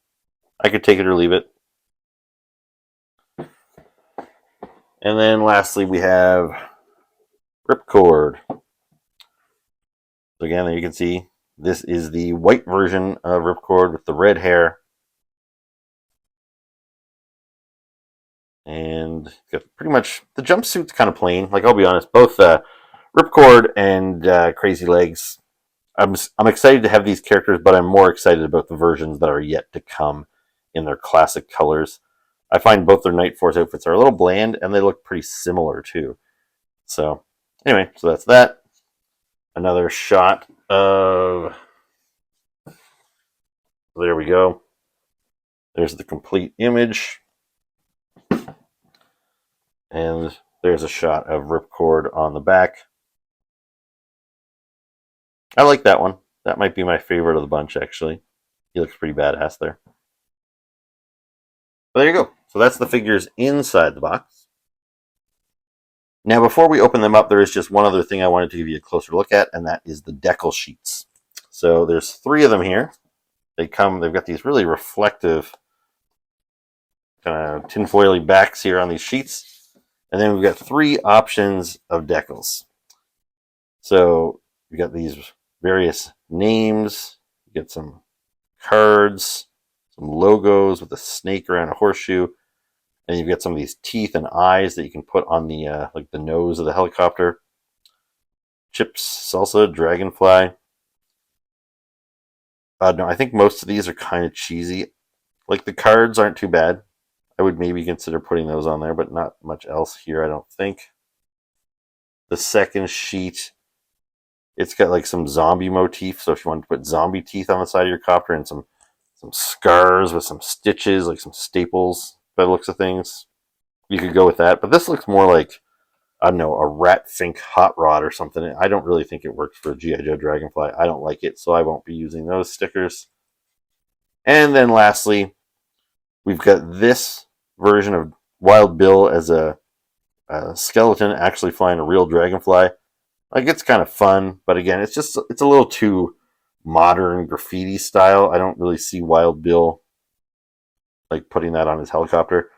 I could take it or leave it. And then lastly, we have Ripcord. So again, there you can see this is the white version of Ripcord with the red hair. And got pretty much the jumpsuit's kind of plain. Like, I'll be honest, both Ripcord and Crazy Legs, I'm excited to have these characters, but I'm more excited about the versions that are yet to come in their classic colors. I find both their Night Force outfits are a little bland, and they look pretty similar too. So anyway, so that's that. Another shot of, there we go. There's the complete image. And there's a shot of Ripcord on the back. I like that one. That might be my favorite of the bunch, actually. He looks pretty badass there. But there you go. So that's the figures inside the box. Now, before we open them up, there is just one other thing I wanted to give you a closer look at, and that is the decal sheets. So there's 3 of them here. They've got these really reflective kind of tinfoily backs here on these sheets. And then we've got 3 options of decals. So we got these various names. You get some cards, some logos with a snake around a horseshoe, and you've got some of these teeth and eyes that you can put on the like the nose of the helicopter. Chips, salsa, dragonfly. No, I think most of these are kind of cheesy. Like the cards aren't too bad. I would maybe consider putting those on there, but not much else here, I don't think. The second sheet, it's got like some zombie motif. So if you want to put zombie teeth on the side of your copter and some scars with some stitches, like some staples by the looks of things, you could go with that. But this looks more like, I don't know, a rat fink hot rod or something. I don't really think it works for a G.I. Joe Dragonfly. I don't like it, so I won't be using those stickers. And then lastly, we've got this version of Wild Bill as a skeleton actually flying a real dragonfly. Like, it's kind of fun, but again, it's a little too modern graffiti style. I don't really see Wild Bill like putting that on his helicopter.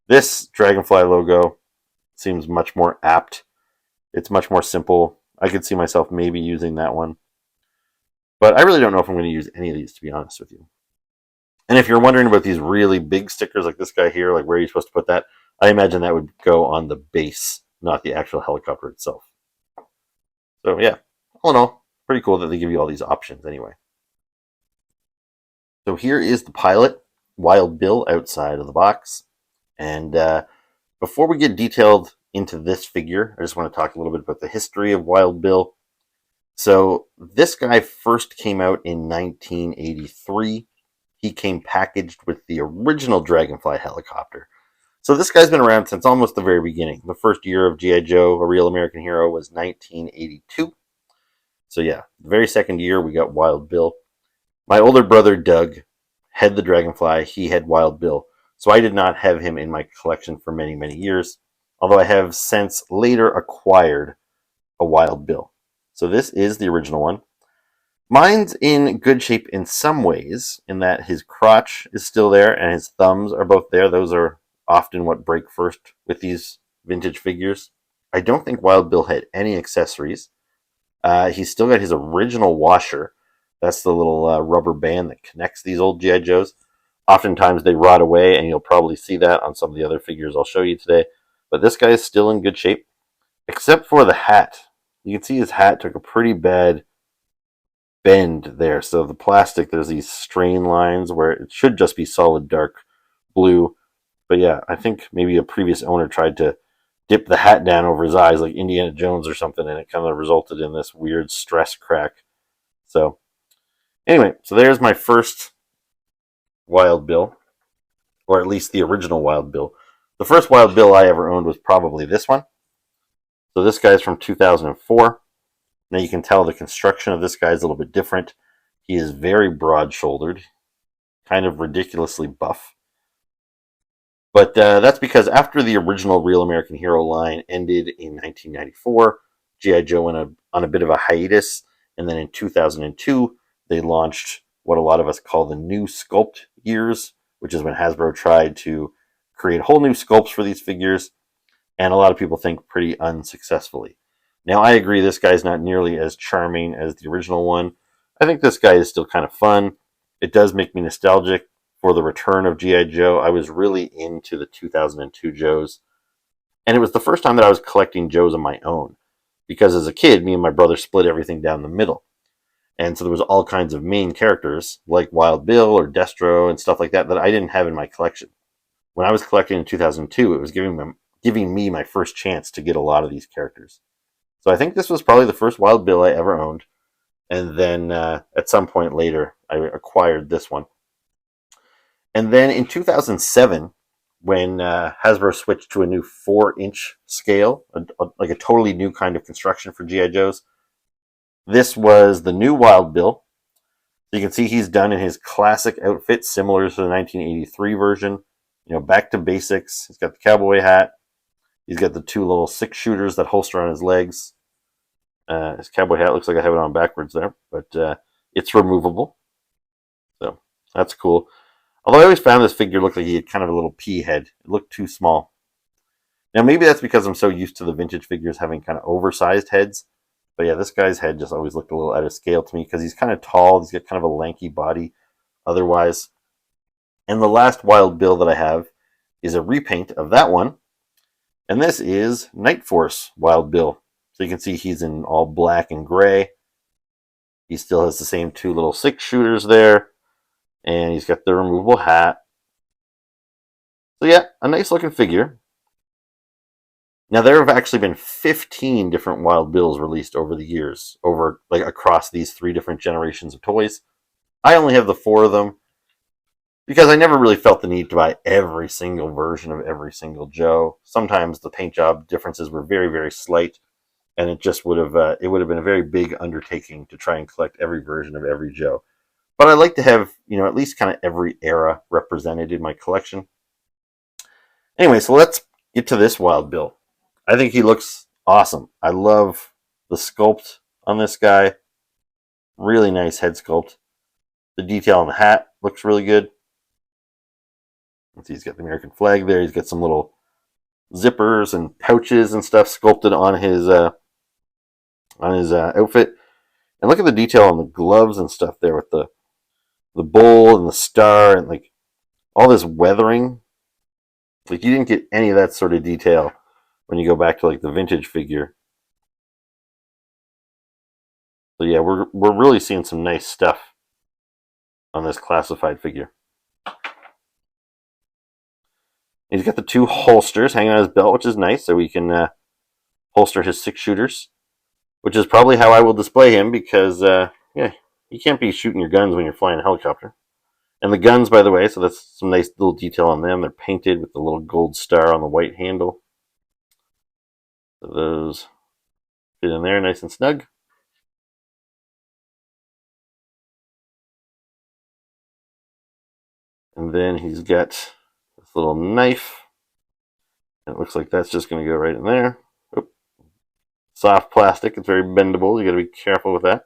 This dragonfly logo seems much more apt. It's much more simple. I could see myself maybe using that one. But I really don't know if I'm going to use any of these, to be honest with you. And if you're wondering about these really big stickers like this guy here, like where are you supposed to put that? I imagine that would go on the base, not the actual helicopter itself. So yeah, all in all, pretty cool that they give you all these options anyway. So here is the pilot, Wild Bill, outside of the box. And before we get detailed into this figure, I just want to talk a little bit about the history of Wild Bill. So this guy first came out in 1983. He came packaged with the original Dragonfly helicopter. So this guy's been around since almost the very beginning. The first year of G.I. Joe, A Real American Hero, was 1982. So yeah, the very second year we got Wild Bill. My older brother Doug had the Dragonfly. He had Wild Bill. So I did not have him in my collection for many, many years. Although I have since later acquired a Wild Bill. So this is the original one. Mine's in good shape in some ways, in that his crotch is still there and his thumbs are both there. Those are often what break first with these vintage figures. I don't think Wild Bill had any accessories. He's still got his original washer. That's the little rubber band that connects these old G.I. Joes. Oftentimes they rot away, and you'll probably see that on some of the other figures I'll show you today. But this guy is still in good shape, except for the hat. You can see his hat took a pretty bad bend there. So the plastic, there's these strain lines where it should just be solid dark blue. But yeah, I think maybe a previous owner tried to dip the hat down over his eyes like Indiana Jones or something, and it kind of resulted in this weird stress crack. So anyway, so there's my first Wild Bill, or at least the original Wild Bill. The first Wild Bill I ever owned was probably this one. So this guy's from 2004. Now you can tell the construction of this guy is a little bit different. He is very broad-shouldered, kind of ridiculously buff. But that's because after the original Real American Hero line ended in 1994, G.I. Joe went on a bit of a hiatus, and then in 2002, they launched what a lot of us call the new sculpt years, which is when Hasbro tried to create whole new sculpts for these figures, and a lot of people think pretty unsuccessfully. Now, I agree this guy's not nearly as charming as the original one. I think this guy is still kind of fun. It does make me nostalgic for the return of G.I. Joe. I was really into the 2002 Joes. And it was the first time that I was collecting Joes on my own. Because as a kid, me and my brother split everything down the middle. And so there was all kinds of main characters, like Wild Bill or Destro and stuff like that, that I didn't have in my collection. When I was collecting in 2002, it was giving me my first chance to get a lot of these characters. So I think this was probably the first Wild Bill I ever owned. And then at some point later, I acquired this one. And then in 2007, when Hasbro switched to a new 4-inch scale, like a totally new kind of construction for G.I. Joes, this was the new Wild Bill. So you can see he's done in his classic outfit, similar to the 1983 version. You know, back to basics. He's got the cowboy hat. He's got the 2 little 6-shooters that holster on his legs. His cowboy hat looks like I have it on backwards there, but it's removable. So that's cool. Although I always found this figure looked like he had kind of a little pea head. It looked too small. Now maybe that's because I'm so used to the vintage figures having kind of oversized heads. But yeah, this guy's head just always looked a little out of scale to me because he's kind of tall. He's got kind of a lanky body otherwise. And the last Wild Bill that I have is a repaint of that one. And this is Night Force Wild Bill. So you can see he's in all black and gray. He still has the same 2 little 6-shooters there. And he's got the removable hat. So yeah, a nice looking figure. Now there have actually been 15 different Wild Bills released over the years, across these 3 different generations of toys. I only have the 4 of them because I never really felt the need to buy every single version of every single Joe. Sometimes the paint job differences were very, very slight, and it just would have been a very big undertaking to try and collect every version of every Joe. But I like to have, at least kind of every era represented in my collection. Anyway, so let's get to this Wild Bill. I think he looks awesome. I love the sculpt on this guy. Really nice head sculpt. The detail on the hat looks really good. Let's see, he's got the American flag there. He's got some little zippers and pouches and stuff sculpted on his outfit. And look at the detail on the gloves and stuff there with the bull and the star and like all this weathering. Like you didn't get any of that sort of detail when you go back to like the vintage figure. So yeah, we're really seeing some nice stuff on this classified figure. He's got the 2 holsters hanging on his belt, which is nice, so we can holster his 6-shooters, which is probably how I will display him because, you can't be shooting your guns when you're flying a helicopter. And the guns, by the way, so that's some nice little detail on them. They're painted with the little gold star on the white handle. So those fit in there nice and snug. And then he's got this little knife. It looks like that's just going to go right in there. Oop. Soft plastic. It's very bendable. You got to be careful with that.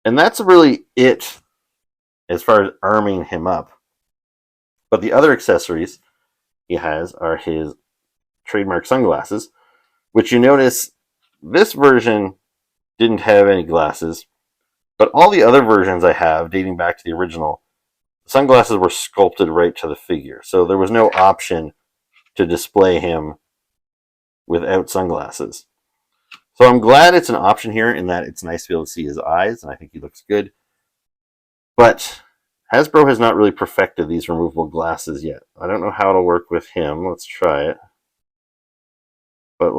And that's really it as far as arming him up. But the other accessories he has are his trademark sunglasses, which you notice this version didn't have any glasses, but all the other versions I have, dating back to the original, sunglasses were sculpted right to the figure. So there was no option to display him without sunglasses. So I'm glad it's an option here in that it's nice to be able to see his eyes, and I think he looks good. But Hasbro has not really perfected these removable glasses yet. I don't know how it'll work with him. Let's try it. But,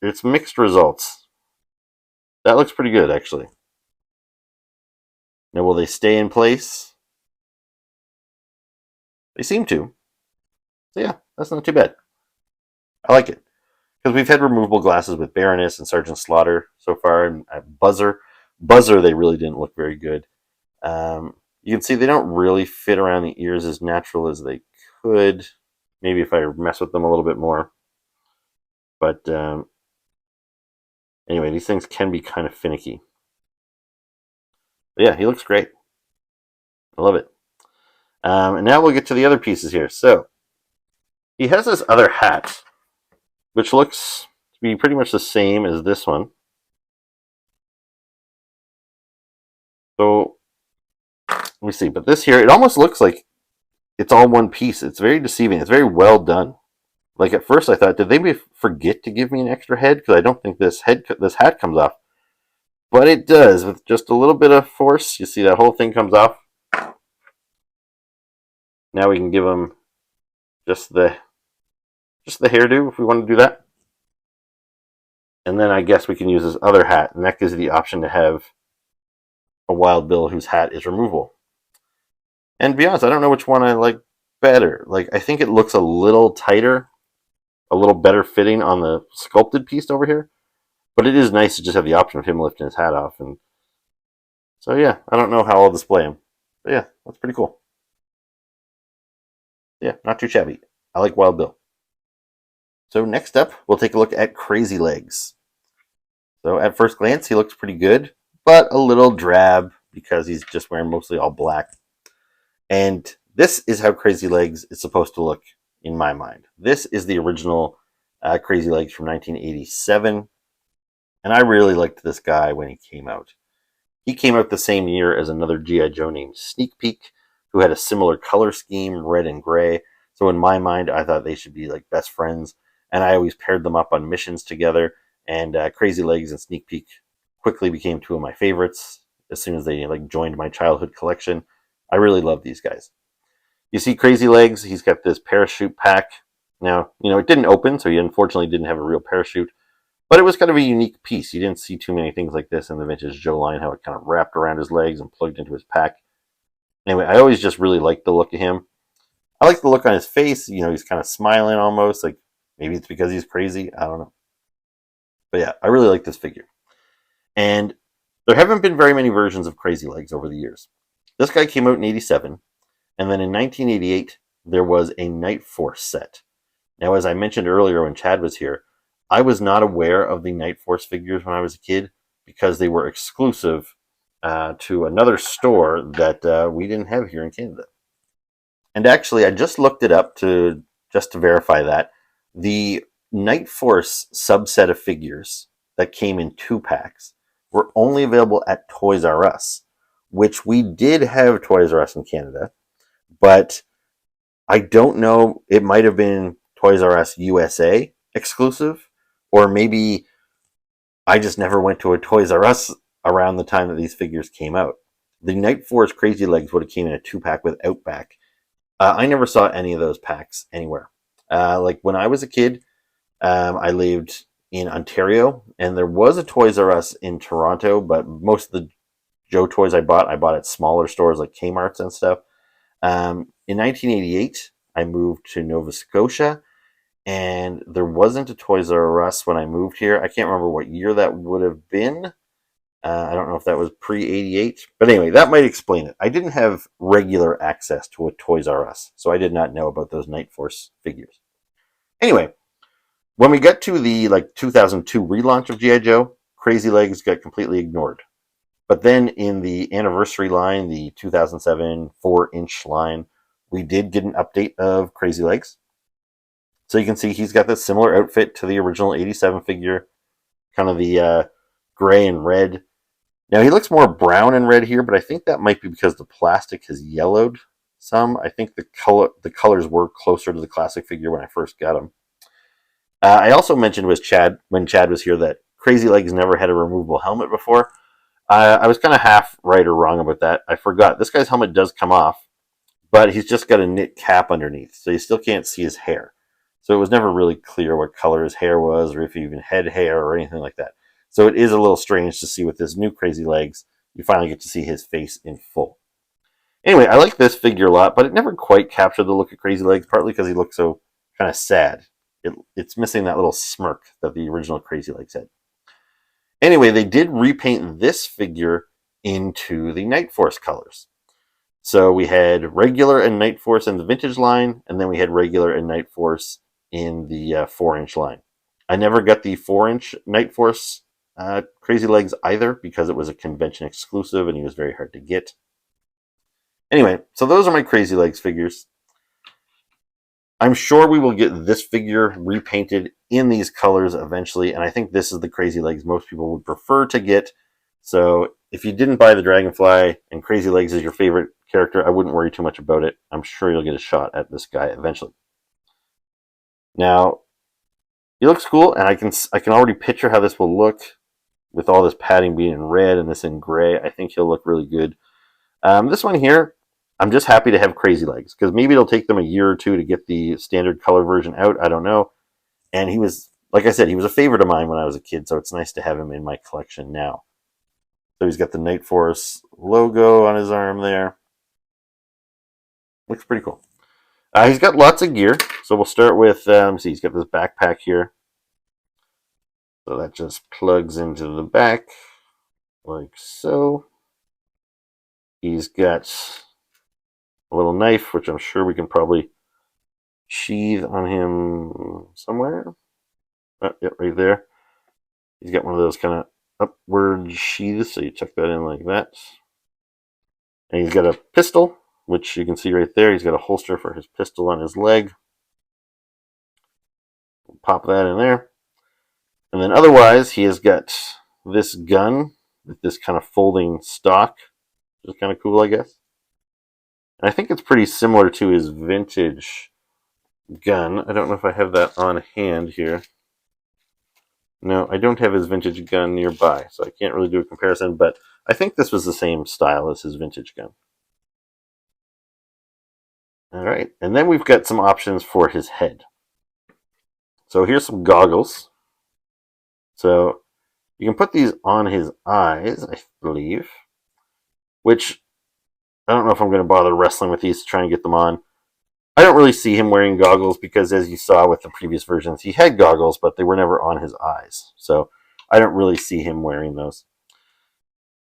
it's mixed results. That looks pretty good, actually. Now, will they stay in place? They seem to. So, yeah, that's not too bad. I like it. Because we've had removable glasses with Baroness and Sergeant Slaughter so far, and Buzzer. Buzzer, they really didn't look very good. You can see they don't really fit around the ears as natural as they could. Maybe if I mess with them a little bit more. But anyway, these things can be kind of finicky. But yeah, he looks great. I love it. And now we'll get to the other pieces here. So, he has this other hat, which looks to be pretty much the same as this one. So, let me see. But this here, it almost looks like it's all one piece. It's very deceiving. It's very well done. Like at first I thought, did they forget to give me an extra head? Because I don't think this hat comes off. But it does, with just a little bit of force. You see that whole thing comes off. Now we can give him just the hairdo if we want to do that. And then I guess we can use this other hat, and that gives you the option to have a Wild Bill whose hat is removable. And to be honest, I don't know which one I like better. Like, I think it looks a little tighter, a little better fitting on the sculpted piece over here. But it is nice to just have the option of him lifting his hat off. And so, yeah, I don't know how I'll display him. But yeah, that's pretty cool. Yeah, not too shabby. I like Wild Bill. So next up, we'll take a look at Crazy Legs. So at first glance, he looks pretty good, but a little drab because he's just wearing mostly all black. And this is how Crazy Legs is supposed to look in my mind. This is the original Crazy Legs from 1987. And I really liked this guy when he came out. He came out the same year as another G.I. Joe named Sneak Peek, who had a similar color scheme, red and gray. So in my mind, I thought they should be like best friends. And I always paired them up on missions together. And Crazy Legs and Sneak Peek quickly became two of my favorites as soon as they like joined my childhood collection. I really love these guys. You see Crazy Legs, he's got this parachute pack. Now, it didn't open, so he unfortunately didn't have a real parachute. But it was kind of a unique piece. You didn't see too many things like this in the vintage Joe line, how it kind of wrapped around his legs and plugged into his pack. Anyway, I always just really liked the look of him. I like the look on his face. He's kind of smiling almost. Like, maybe it's because he's crazy. I don't know. But yeah, I really like this figure. And there haven't been very many versions of Crazy Legs over the years. This guy came out in 87. And then in 1988, there was a Night Force set. Now, as I mentioned earlier when Chad was here, I was not aware of the Night Force figures when I was a kid because they were exclusive to another store that we didn't have here in Canada. And actually, I just looked it up just to verify that. The Night Force subset of figures that came in 2-packs were only available at Toys R Us, which we did have Toys R Us in Canada, but I don't know. It might have been Toys R Us USA exclusive, or maybe I just never went to a Toys R Us around the time that these figures came out. The Night Force Crazy Legs would have came in a 2-pack with Outback. I never saw any of those packs anywhere. Like when I was a kid, I lived in Ontario, and there was a Toys R Us in Toronto, but most of the Joe toys I bought at smaller stores like Kmart's and stuff. In 1988, I moved to Nova Scotia, and there wasn't a Toys R Us when I moved here. I can't remember what year that would have been. I don't know if that was pre-88. But anyway, that might explain it. I didn't have regular access to a Toys R Us, so I did not know about those Night Force figures. Anyway, when we got to the 2002 relaunch of G.I. Joe, Crazy Legs got completely ignored. But then in the anniversary line, the 2007 4-inch line, we did get an update of Crazy Legs. So you can see he's got this similar outfit to the original 87 figure, kind of the gray and red. Now he looks more brown and red here, but I think that might be because the plastic has yellowed some. I think the colors were closer to the classic figure when I first got him. I also mentioned when Chad was here that Crazy Legs never had a removable helmet before. I was kind of half right or wrong about that. I forgot. This guy's helmet does come off, but he's just got a knit cap underneath, so you still can't see his hair. So it was never really clear what color his hair was, or if he even had hair or anything like that. So it is a little strange to see with this new Crazy Legs, you finally get to see his face in full. Anyway, I like this figure a lot, but it never quite captured the look of Crazy Legs, partly because he looks so kind of sad. It's missing that little smirk that the original Crazy Legs had. Anyway, they did repaint this figure into the Night Force colors. So we had regular and Night Force in the vintage line, and then we had regular and Night Force in the 4-inch line. I never got the 4-inch Night Force Crazy Legs either because it was a convention exclusive and he was very hard to get. Anyway, so those are my Crazy Legs figures. I'm sure we will get this figure repainted in these colors eventually, and I think this is the Crazy Legs most people would prefer to get. So if you didn't buy the Dragonfly and Crazy Legs is your favorite character, I wouldn't worry too much about it. I'm sure you'll get a shot at this guy eventually. Now, he looks cool, and I can already picture how this will look with all this padding being in red and this in gray. I think he'll look really good. This one here, I'm just happy to have Crazy Legs, because maybe it'll take them a year or two to get the standard color version out. I don't know. And he was, like I said, he was a favorite of mine when I was a kid, so it's nice to have him in my collection now. So he's got the Night Force logo on his arm there. Looks pretty cool. He's got lots of gear. So we'll start with, see, he's got this backpack here. So that just plugs into the back like so. He's got a little knife, which I'm sure we can probably sheath on him somewhere. Oh, yeah, right there. He's got one of those kind of upward sheaths, so you tuck that in like that. And he's got a pistol, which you can see right there. He's got a holster for his pistol on his leg. We'll pop that in there. And then otherwise, he has got this gun with this kind of folding stock, which is kind of cool, I guess. And I think it's pretty similar to his vintage gun. I don't know if I have that on hand here. No, I don't have his vintage gun nearby, so I can't really do a comparison, but I think this was the same style as his vintage gun. All right, and then we've got some options for his head. So here's some goggles. So you can put these on his eyes, I believe, which I don't know if I'm going to bother wrestling with these to try and get them on. I don't really see him wearing goggles because, as you saw with the previous versions, he had goggles, but they were never on his eyes. So I don't really see him wearing those.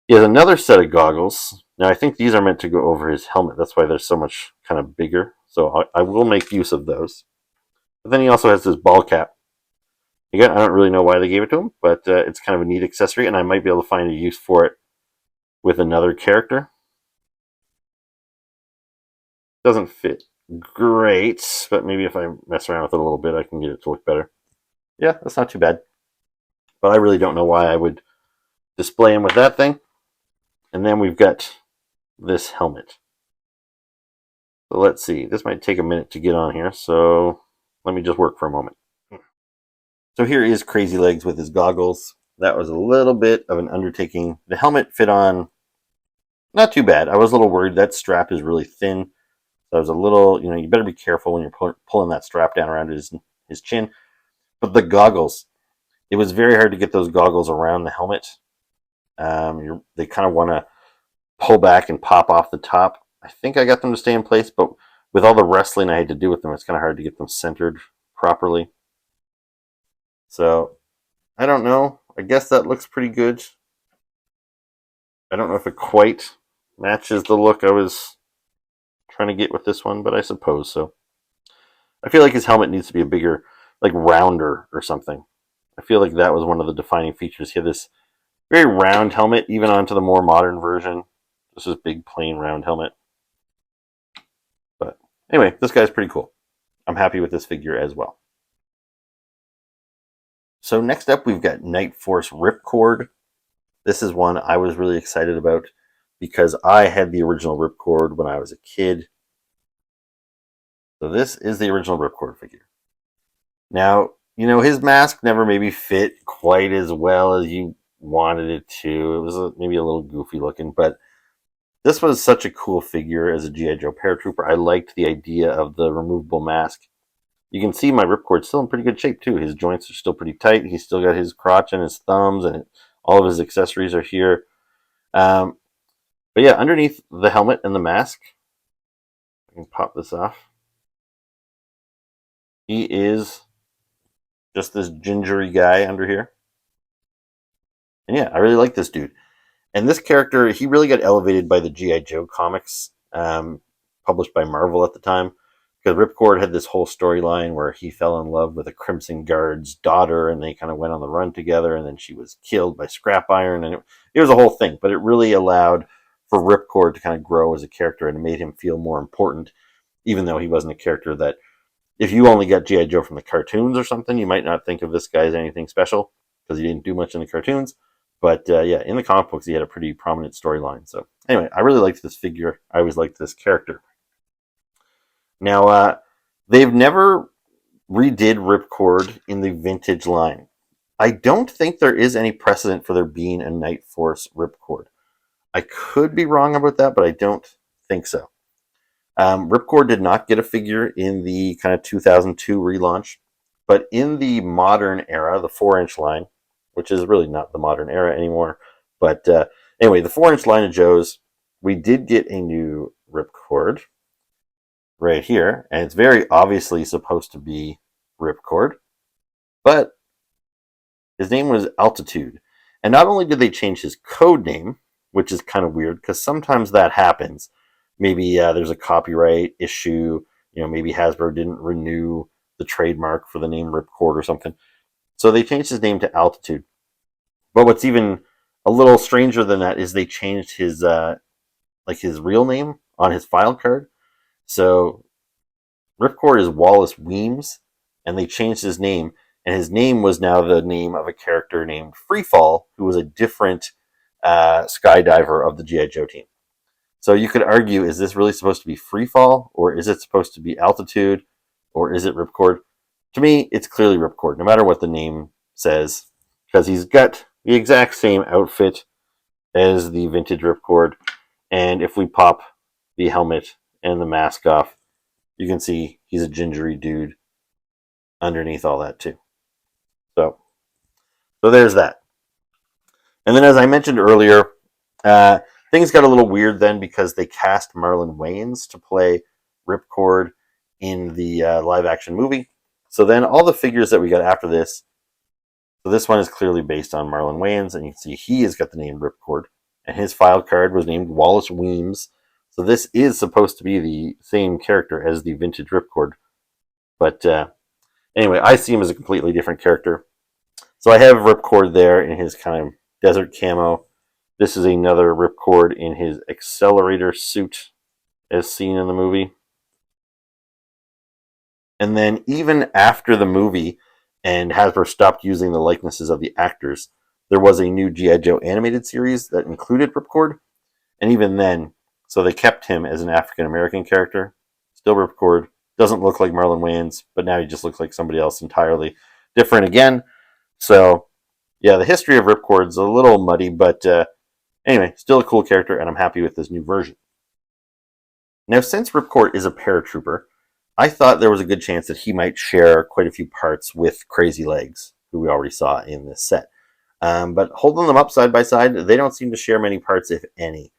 He has another set of goggles. Now, I think these are meant to go over his helmet. That's why they're so much kind of bigger. So I will make use of those. But then he also has this ball cap. Again, I don't really know why they gave it to him, but it's kind of a neat accessory, and I might be able to find a use for it with another character. Doesn't fit great, but maybe if I mess around with it a little bit, I can get it to look better. Yeah, that's not too bad. But I really don't know why I would display him with that thing. And then we've got this helmet. So let's see. This might take a minute to get on here, so let me just work for a moment. So here is Crazy Legs with his goggles. That was a little bit of an undertaking. The helmet fit on not too bad. I was a little worried. That strap is really thin. So I was a little, you better be careful when you're pulling that strap down around his chin. But the goggles, it was very hard to get those goggles around the helmet. They kind of want to pull back and pop off the top. I think I got them to stay in place, but with all the wrestling I had to do with them, it's kind of hard to get them centered properly. So, I don't know. I guess that looks pretty good. I don't know if it quite matches the look I was trying to get with this one, but I suppose so. I feel like his helmet needs to be a bigger, like rounder or something. I feel like that was one of the defining features. He had this very round helmet, even onto the more modern version. This is big, plain, round helmet. But anyway, this guy's pretty cool. I'm happy with this figure as well. So next up, we've got Night Force Ripcord. This is one I was really excited about because I had the original Ripcord when I was a kid. So this is the original Ripcord figure. Now, his mask never maybe fit quite as well as you wanted it to. It was maybe a little goofy looking, but this was such a cool figure as a G.I. Joe paratrooper. I liked the idea of the removable mask. You can see my Ripcord's still in pretty good shape too. His joints are still pretty tight. He's still got his crotch and his thumbs, and all of his accessories are here. But yeah, underneath the helmet and the mask, I can pop this off. He is just this gingery guy under here. And yeah, I really like this dude. And this character, he really got elevated by the G.I. Joe comics, published by Marvel at the time. Because Ripcord had this whole storyline where he fell in love with a Crimson Guard's daughter, and they kind of went on the run together, and then she was killed by Scrap Iron, and it was a whole thing. But it really allowed for Ripcord to kind of grow as a character, and it made him feel more important, even though he wasn't a character that, if you only got G.I. Joe from the cartoons or something, you might not think of this guy as anything special, because he didn't do much in the cartoons. But yeah, in the comic books, he had a pretty prominent storyline. So anyway, I really liked this figure. I always liked this character. Now, they've never redid Ripcord in the vintage line. I don't think there is any precedent for there being a Night Force Ripcord. I could be wrong about that, but I don't think so. Ripcord did not get a figure in the kind of 2002 relaunch, but in the modern era, the 4-inch line, which is really not the modern era anymore, but anyway, the 4-inch line of Joes, we did get a new Ripcord. right here, and it's very obviously supposed to be Ripcord, but his name was Altitude. And not only did they change his code name, which is kind of weird because sometimes that happens. Maybe there's a copyright issue. Maybe Hasbro didn't renew the trademark for the name Ripcord or something. So they changed his name to Altitude. But what's even a little stranger than that is they changed his his real name on his file card. So Ripcord is Wallace Weems, and they changed his name, and his name was now the name of a character named Freefall, who was a different skydiver of the G.I. Joe team. So you could argue, is this really supposed to be Freefall, or is it supposed to be Altitude, or is it Ripcord? To me, it's clearly Ripcord, no matter what the name says, because he's got the exact same outfit as the vintage Ripcord, and if we pop the helmet and the mask off, you can see he's a gingery dude underneath all that too. So there's that. And then, as I mentioned earlier, things got a little weird then because they cast Marlon Wayans to play Ripcord in the live-action movie. So then all the figures that we got after this, so this one is clearly based on Marlon Wayans, and you can see he has got the name Ripcord, and his file card was named Wallace Weems. So this is supposed to be the same character as the vintage Ripcord. But anyway, I see him as a completely different character. So I have Ripcord there in his kind of desert camo. This is another Ripcord in his accelerator suit as seen in the movie. And then even after the movie and Hasbro stopped using the likenesses of the actors, there was a new G.I. Joe animated series that included Ripcord. And even then, so they kept him as an African-American character. Still Ripcord. Doesn't look like Marlon Wayans, but now he just looks like somebody else entirely different again. So, yeah, the history of Ripcord's a little muddy, but anyway, still a cool character, and I'm happy with this new version. Now, since Ripcord is a paratrooper, I thought there was a good chance that he might share quite a few parts with Crazy Legs, who we already saw in this set. But holding them up side by side, they don't seem to share many parts, if any.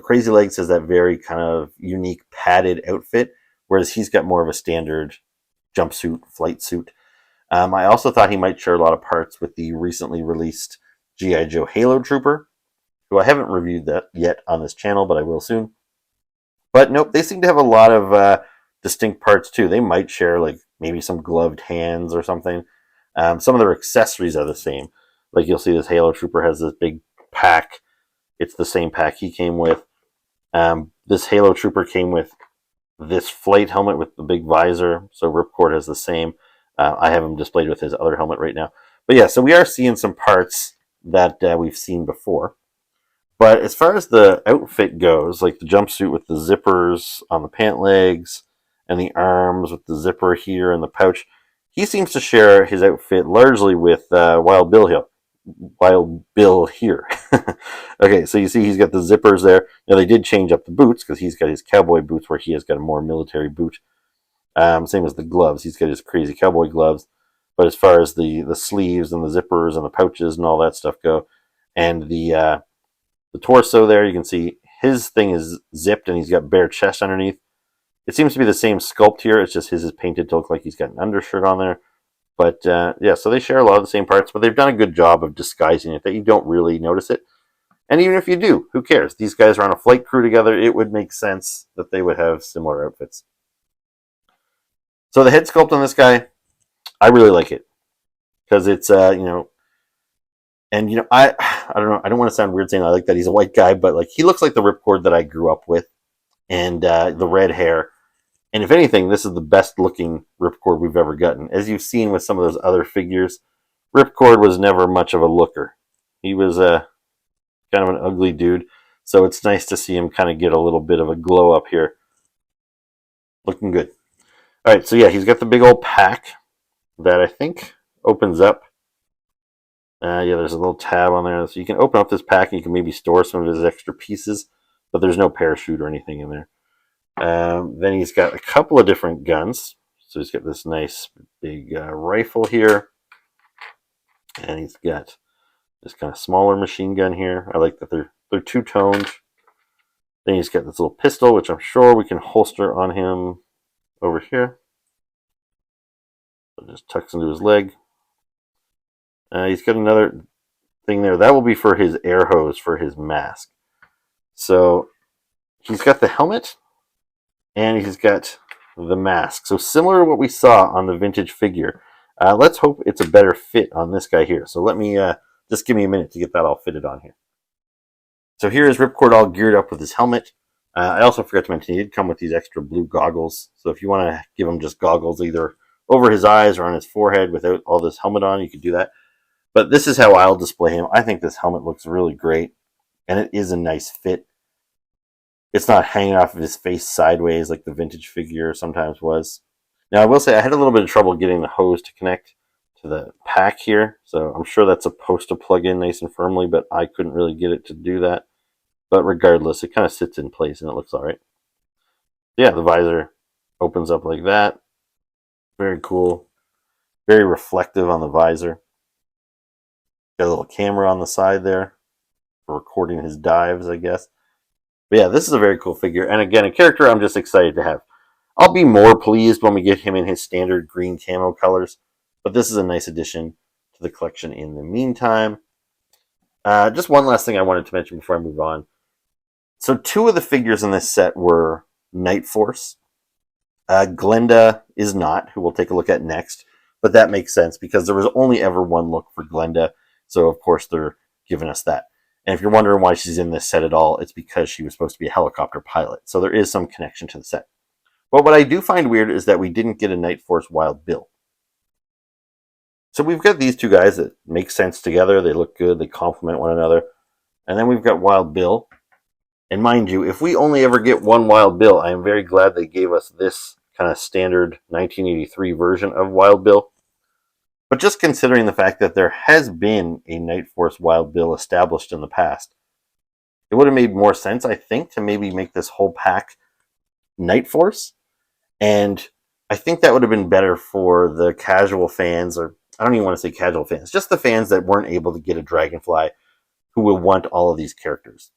Crazy Legs has that very kind of unique padded outfit, whereas he's got more of a standard jumpsuit, flight suit. I also thought he might share a lot of parts with the recently released G.I. Joe Halo Trooper, who I haven't reviewed that yet on this channel, but I will soon. But nope, they seem to have a lot of distinct parts too. They might share like maybe some gloved hands or something. Some of their accessories are the same. Like you'll see this Halo Trooper has this big pack. It's the same pack he came with. This Halo Trooper came with this flight helmet with the big visor. So Ripcord has the same. I have him displayed with his other helmet right now. But yeah, so we are seeing some parts that we've seen before. But as far as the outfit goes, like the jumpsuit with the zippers on the pant legs and the arms with the zipper here and the pouch, he seems to share his outfit largely with Wild Bill here. Okay, so you see he's got the zippers there. Now they did change up the boots because he's got his cowboy boots where he has got a more military boot. Same as the gloves. He's got his crazy cowboy gloves. But as far as the sleeves and the zippers and the pouches and all that stuff go, and the torso there, you can see his thing is zipped and he's got bare chest underneath. It seems to be the same sculpt here. It's just his is painted to look like he's got an undershirt on there. But yeah, so they share a lot of the same parts, but they've done a good job of disguising it that you don't really notice it. And even if you do, who cares? These guys are on a flight crew together. It would make sense that they would have similar outfits. So the head sculpt on this guy, I really like it because it's and I don't know. I don't want to sound weird saying I like that he's a white guy, but like he looks like the Ripcord that I grew up with, and the red hair. And if anything, this is the best looking Ripcord we've ever gotten. As you've seen with some of those other figures, Ripcord was never much of a looker. He was kind of an ugly dude. So it's nice to see him kind of get a little bit of a glow up here. Looking good. All right, so yeah, he's got the big old pack that I think opens up. Yeah, there's a little tab on there. So you can open up this pack and you can maybe store some of his extra pieces, but there's no parachute or anything in there. Then he's got a couple of different guns. So he's got this nice big rifle here. And he's got this kind of smaller machine gun here. I like that they're two-toned. Then he's got this little pistol, which I'm sure we can holster on him over here. So just tucks into his leg. He's got another thing there. That will be for his air hose for his mask. So he's got the helmet and he's got the mask. So similar to what we saw on the vintage figure. Let's hope it's a better fit on this guy here. So let me just give me a minute to get that all fitted on here. So here is Ripcord all geared up with his helmet. I also forgot to mention he did come with these extra blue goggles. So if you want to give him just goggles either over his eyes or on his forehead without all this helmet on, you could do that. But this is how I'll display him. I think this helmet looks really great. And it is a nice fit. It's not hanging off of his face sideways like the vintage figure sometimes was. Now, I will say I had a little bit of trouble getting the hose to connect to the pack here. So I'm sure that's supposed to plug in nice and firmly, but I couldn't really get it to do that. But regardless, it kind of sits in place and it looks all right. Yeah, the visor opens up like that. Very cool. Very reflective on the visor. Got a little camera on the side there for recording his dives, I guess. But yeah, this is a very cool figure. And again, a character I'm just excited to have. I'll be more pleased when we get him in his standard green camo colors. But this is a nice addition to the collection in the meantime. Just one last thing I wanted to mention before I move on. So 2 of the figures in this set were Night Force. Glenda is not, who we'll take a look at next. But that makes sense because there was only ever one look for Glenda. So of course they're giving us that. And if you're wondering why she's in this set at all, it's because she was supposed to be a helicopter pilot. So there is some connection to the set. But what I do find weird is that we didn't get a Night Force Wild Bill. So we've got these 2 guys that make sense together. They look good. They complement one another. And then we've got Wild Bill. And mind you, if we only ever get one Wild Bill, I am very glad they gave us this kind of standard 1983 version of Wild Bill. But just considering the fact that there has been a Night Force Wild Bill established in the past, it would have made more sense, I think, to maybe make this whole pack Night Force. And I think that would have been better for the casual fans, or I don't even want to say casual fans, just the fans that weren't able to get a Dragonfly who will want all of these characters.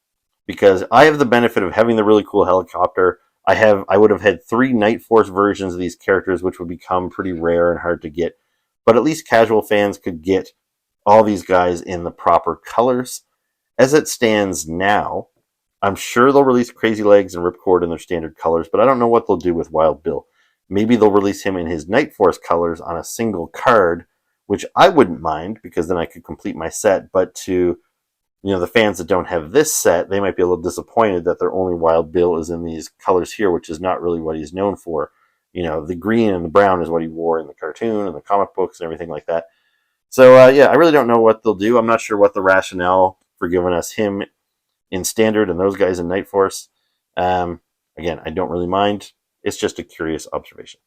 Because I have the benefit of having the really cool helicopter. I would have had 3 Night Force versions of these characters, which would become pretty rare and hard to get. But at least casual fans could get all these guys in the proper colors. As it stands now, I'm sure they'll release Crazy Legs and Ripcord in their standard colors, but I don't know what they'll do with Wild Bill. Maybe they'll release him in his Night Force colors on a single card, which I wouldn't mind, because then I could complete my set. But to the fans that don't have this set, they might be a little disappointed that their only Wild Bill is in these colors here, which is not really what he's known for. The green and the brown is what he wore in the cartoon and the comic books and everything like that. So, I really don't know what they'll do. I'm not sure what the rationale for giving us him in standard and those guys in Night Force. Again, I don't really mind. It's just a curious observation.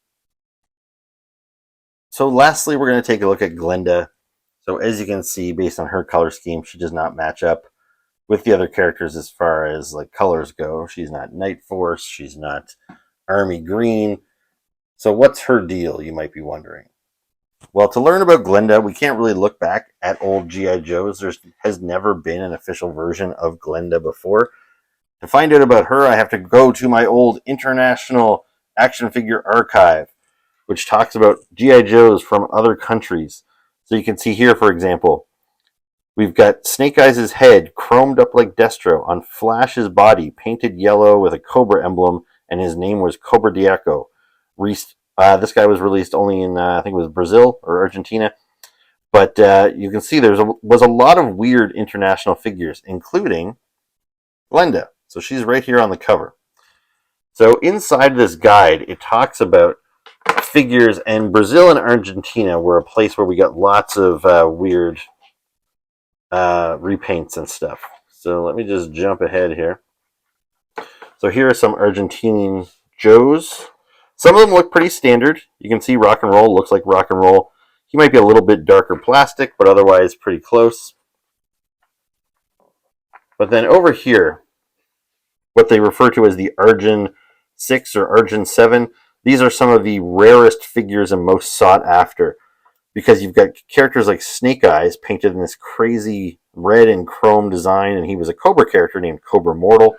So lastly, we're going to take a look at Glenda. So as you can see, based on her color scheme, she does not match up with the other characters as far as colors go. She's not Night Force. She's not Army Green. So what's her deal, you might be wondering? Well, to learn about Glenda, we can't really look back at old G.I. Joes. There has never been an official version of Glenda before. To find out about her, I have to go to my old International Action Figure Archive, which talks about G.I. Joes from other countries. So you can see here, for example, we've got Snake Eyes' head chromed up like Destro on Flash's body, painted yellow with a Cobra emblem, and his name was Cobra Diaco. This guy was released only in, I think it was Brazil or Argentina. But you can see there was a lot of weird international figures, including Glenda. So she's right here on the cover. So inside this guide, it talks about figures, and Brazil and Argentina were a place where we got lots of weird repaints and stuff. So let me just jump ahead here. So here are some Argentinian Joes. Some of them look pretty standard. You can see Rock and Roll looks like Rock and Roll. He might be a little bit darker plastic, but otherwise pretty close. But then over here, what they refer to as the Argent 6 or Argent 7, these are some of the rarest figures and most sought after, because you've got characters like Snake Eyes painted in this crazy red and chrome design, and he was a Cobra character named Cobra Mortal.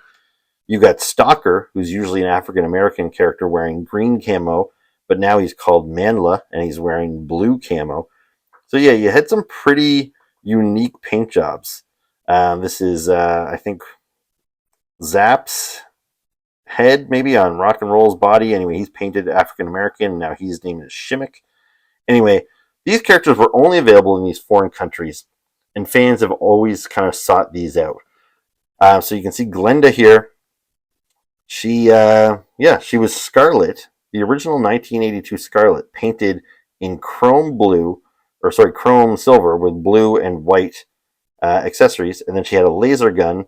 You got Stalker, who's usually an African American character wearing green camo, but now he's called Manla and he's wearing blue camo. So yeah, you had some pretty unique paint jobs. This is, I think, Zap's head, maybe on Rock and Roll's body. Anyway, he's painted African American. Now his name is Shimmick. Anyway, these characters were only available in these foreign countries, and fans have always kind of sought these out. So you can see Glenda here. She was Scarlet, the original 1982 Scarlet, painted in chrome silver with blue and white accessories, and then she had a laser gun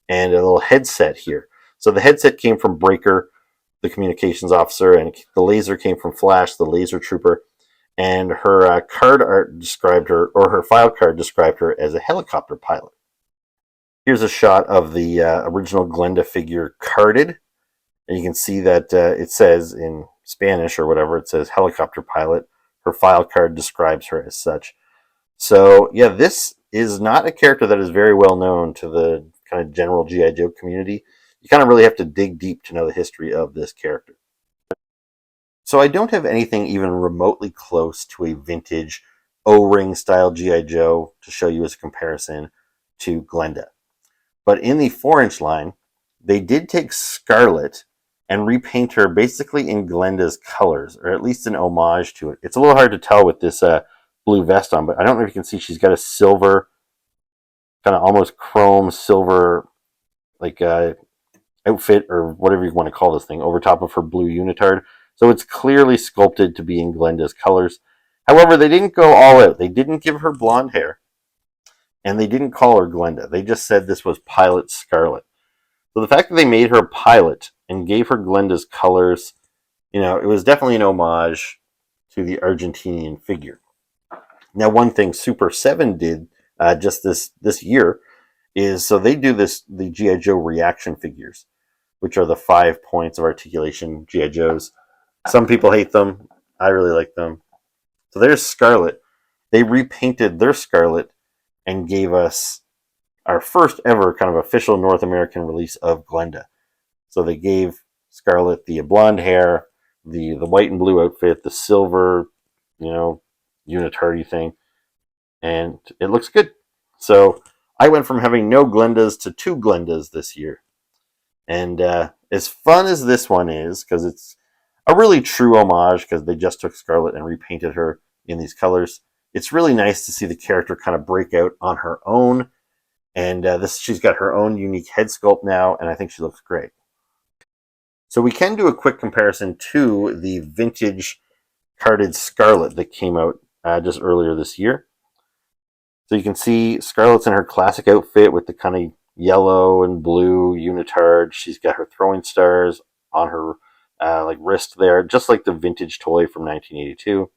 and a little headset here. So the headset came from Breaker, the communications officer, and the laser came from Flash, the laser trooper. And her card art described her, or her file card described her as a helicopter pilot. Here's a shot of the original Glenda figure carded, and you can see that it says in Spanish or whatever, it says helicopter pilot. Her file card describes her as such. So yeah, this is not a character that is very well known to the kind of general G.I. Joe community. You kind of really have to dig deep to know the history of this character. So I don't have anything even remotely close to a vintage O-ring style G.I. Joe to show you as a comparison to Glenda. But in the 4-inch line, they did take Scarlet and repaint her basically in Glenda's colors, or at least an homage to it. It's a little hard to tell with this blue vest on, but I don't know if you can see she's got a silver, kind of almost chrome silver, like outfit or whatever you want to call this thing over top of her blue unitard. So it's clearly sculpted to be in Glenda's colors. However, they didn't go all out. They didn't give her blonde hair, and they didn't call her Glenda. They just said this was Pilot Scarlet. So the fact that they made her a pilot and gave her Glenda's colors, it was definitely an homage to the Argentinian figure. Now, one thing Super 7 did just this year is, so they do the G.I. Joe reaction figures, which are the 5 points of articulation G.I. Joes. Some people hate them. I really like them. So there's Scarlet. They repainted their Scarlet and gave us our first ever kind of official North American release of Glenda. So they gave Scarlet the blonde hair, the white and blue outfit, the silver, unitardy thing, and it looks good. So I went from having no Glendas to 2 Glendas this year. And as fun as this one is, because it's a really true homage, because they just took Scarlet and repainted her in these colors, it's really nice to see the character kind of break out on her own. And she's got her own unique head sculpt now, and I think she looks great. So we can do a quick comparison to the vintage carded Scarlet that came out just earlier this year. So you can see Scarlet's in her classic outfit with the kind of yellow and blue unitard. She's got her throwing stars on her wrist there, just like the vintage toy from 1982.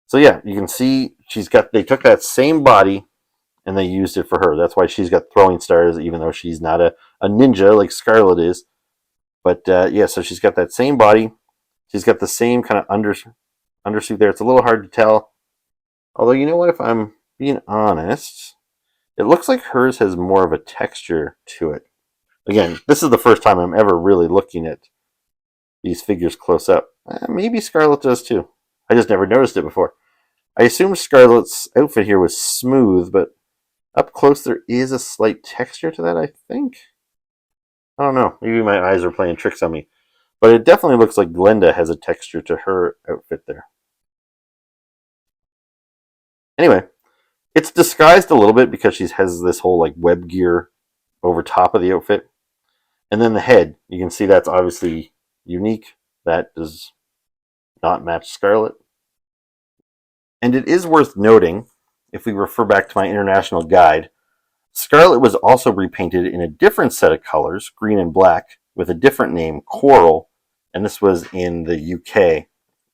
So yeah, you can see they took that same body and they used it for her. That's why she's got throwing stars, even though she's not a ninja like Scarlet is. But so she's got that same body. She's got the same kind of undersuit there. It's a little hard to tell. Although, you know what, if I'm being honest, it looks like hers has more of a texture to it. Again, this is the first time I'm ever really looking at these figures close up. Maybe Scarlet does too. I just never noticed it before. I assumed Scarlet's outfit here was smooth, but up close there is a slight texture to that, I think. I don't know. Maybe my eyes are playing tricks on me. But it definitely looks like Glenda has a texture to her outfit there. Anyway, it's disguised a little bit because she has this whole web gear over top of the outfit. And then the head, you can see that's obviously unique. That does not match Scarlet. And it is worth noting, if we refer back to my international guide, Scarlet was also repainted in a different set of colors, green and black, with a different name, Coral, and this was in the UK,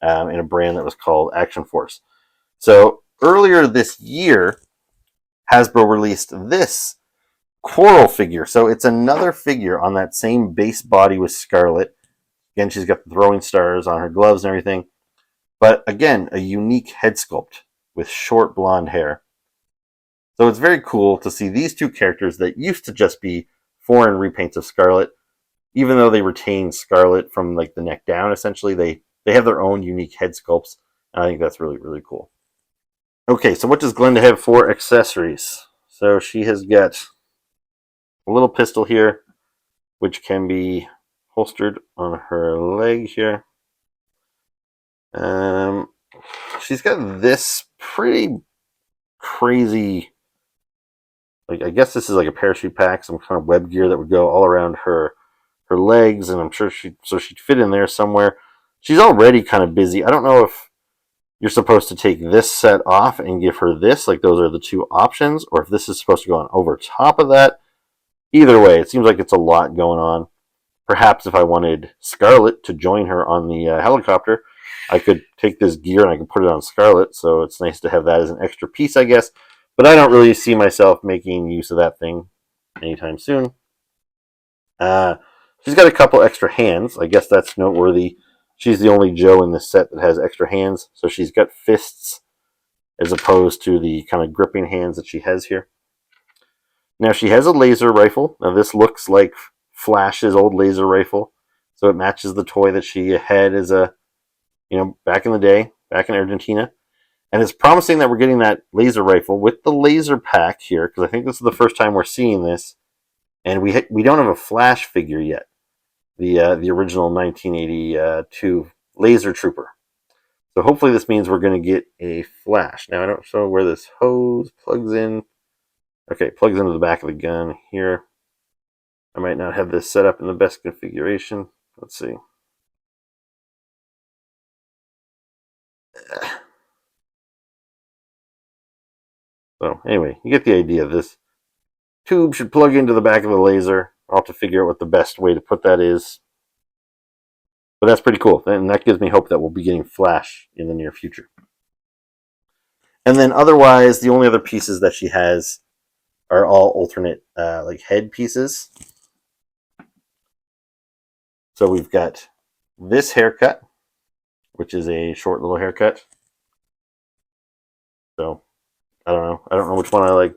in a brand that was called Action Force. So earlier this year, Hasbro released this Coral figure. So it's another figure on that same base body with Scarlet. Again, she's got the throwing stars on her gloves and everything. But again, a unique head sculpt with short blonde hair. So it's very cool to see these two characters that used to just be foreign repaints of Scarlet. Even though they retain Scarlet from like the neck down, essentially, they have their own unique head sculpts, and I think that's really, really cool. Okay, so what does Glenda have for accessories? So she has got a little pistol here, which can be holstered on her leg here. She's got this pretty crazy, like, I guess this is like a parachute pack, some kind of web gear that would go all around her legs, and I'm sure she'd fit in there somewhere. She's already kind of busy. I don't know if you're supposed to take this set off and give her this, like those are the two options, or if this is supposed to go on over top of that. Either way, it seems like it's a lot going on. Perhaps if I wanted Scarlet to join her on the helicopter, I could take this gear and I could put it on Scarlet, so it's nice to have that as an extra piece, I guess. But I don't really see myself making use of that thing anytime soon. She's got a couple extra hands. I guess that's noteworthy. She's the only Joe in this set that has extra hands, so she's got fists as opposed to the kind of gripping hands that she has here. Now she has a laser rifle. Now this looks like Flash's old laser rifle, so it matches the toy that she had as a, back in the day, back in Argentina. And it's promising that we're getting that laser rifle with the laser pack here, because I think this is the first time we're seeing this. And we don't have a Flash figure yet, the original 1982 Laser Trooper. So hopefully this means we're going to get a Flash. Now I don't know where this hose plugs in. Okay, plugs into the back of the gun here. I might not have this set up in the best configuration. Let's see. So anyway, you get the idea. This tube should plug into the back of the laser. I'll have to figure out what the best way to put that is. But that's pretty cool. And that gives me hope that we'll be getting Flash in the near future. And then otherwise, the only other pieces that she has are all alternate like head pieces. So we've got this haircut, which is a short little haircut. So I don't know. I don't know which one I like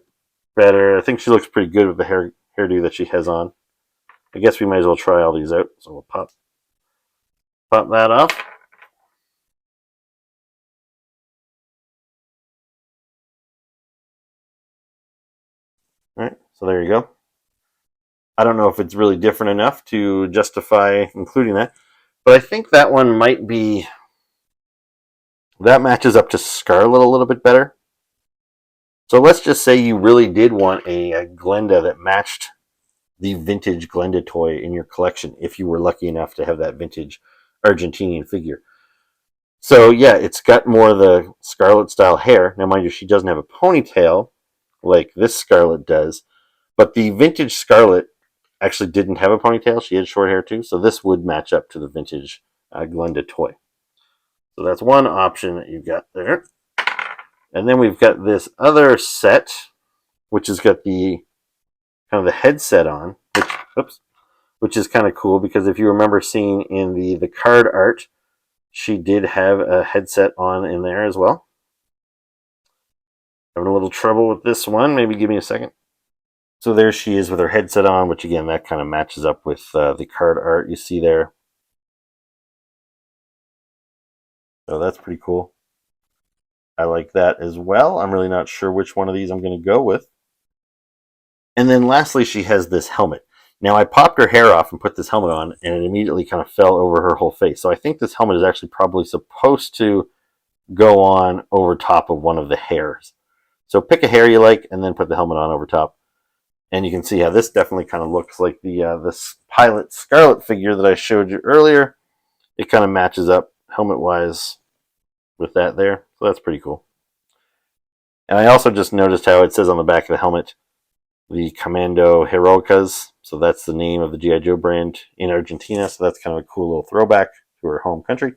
better. I think she looks pretty good with the hairdo that she has on. I guess we might as well try all these out. So we'll pop that off. All right, so there you go. I don't know if it's really different enough to justify including that, but I think that one might be, that matches up to Scarlet a little bit better. So let's just say you really did want a Glenda that matched the vintage Glenda toy in your collection, if you were lucky enough to have that vintage Argentinian figure. So yeah, it's got more of the Scarlet style hair. Now mind you, she doesn't have a ponytail like this Scarlet does, but the vintage Scarlet actually didn't have a ponytail. She had short hair too, so this would match up to the vintage Glenda toy. So that's one option that you've got there. And then we've got this other set, which has got the kind of the headset on, which is kind of cool, because if you remember seeing in the card art, she did have a headset on in there as well. Having a little trouble with this one. Maybe give me a second. So there she is with her headset on, which again, that kind of matches up with the card art you see there. So that's pretty cool. I like that as well. I'm really not sure which one of these I'm going to go with. And then lastly, she has this helmet. Now I popped her hair off and put this helmet on, and it immediately kind of fell over her whole face. So I think this helmet is actually probably supposed to go on over top of one of the hairs. So pick a hair you like and then put the helmet on over top. And you can see how this definitely kind of looks like the this Pilot Scarlet figure that I showed you earlier. It kind of matches up helmet-wise with that there. So that's pretty cool. And I also just noticed how it says on the back of the helmet, the Commando Heroicas. So that's the name of the G.I. Joe brand in Argentina. So that's kind of a cool little throwback to her home country.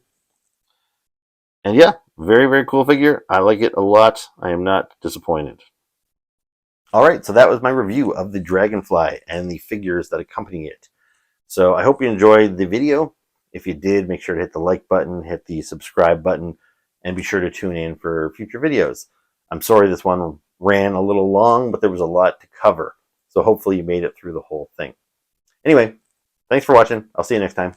And yeah, very, very cool figure. I like it a lot. I am not disappointed. Alright, so that was my review of the Dragonfly and the figures that accompany it. So I hope you enjoyed the video. If you did, make sure to hit the like button, hit the subscribe button, and be sure to tune in for future videos. I'm sorry this one ran a little long, but there was a lot to cover. So hopefully you made it through the whole thing. Anyway, thanks for watching. I'll see you next time.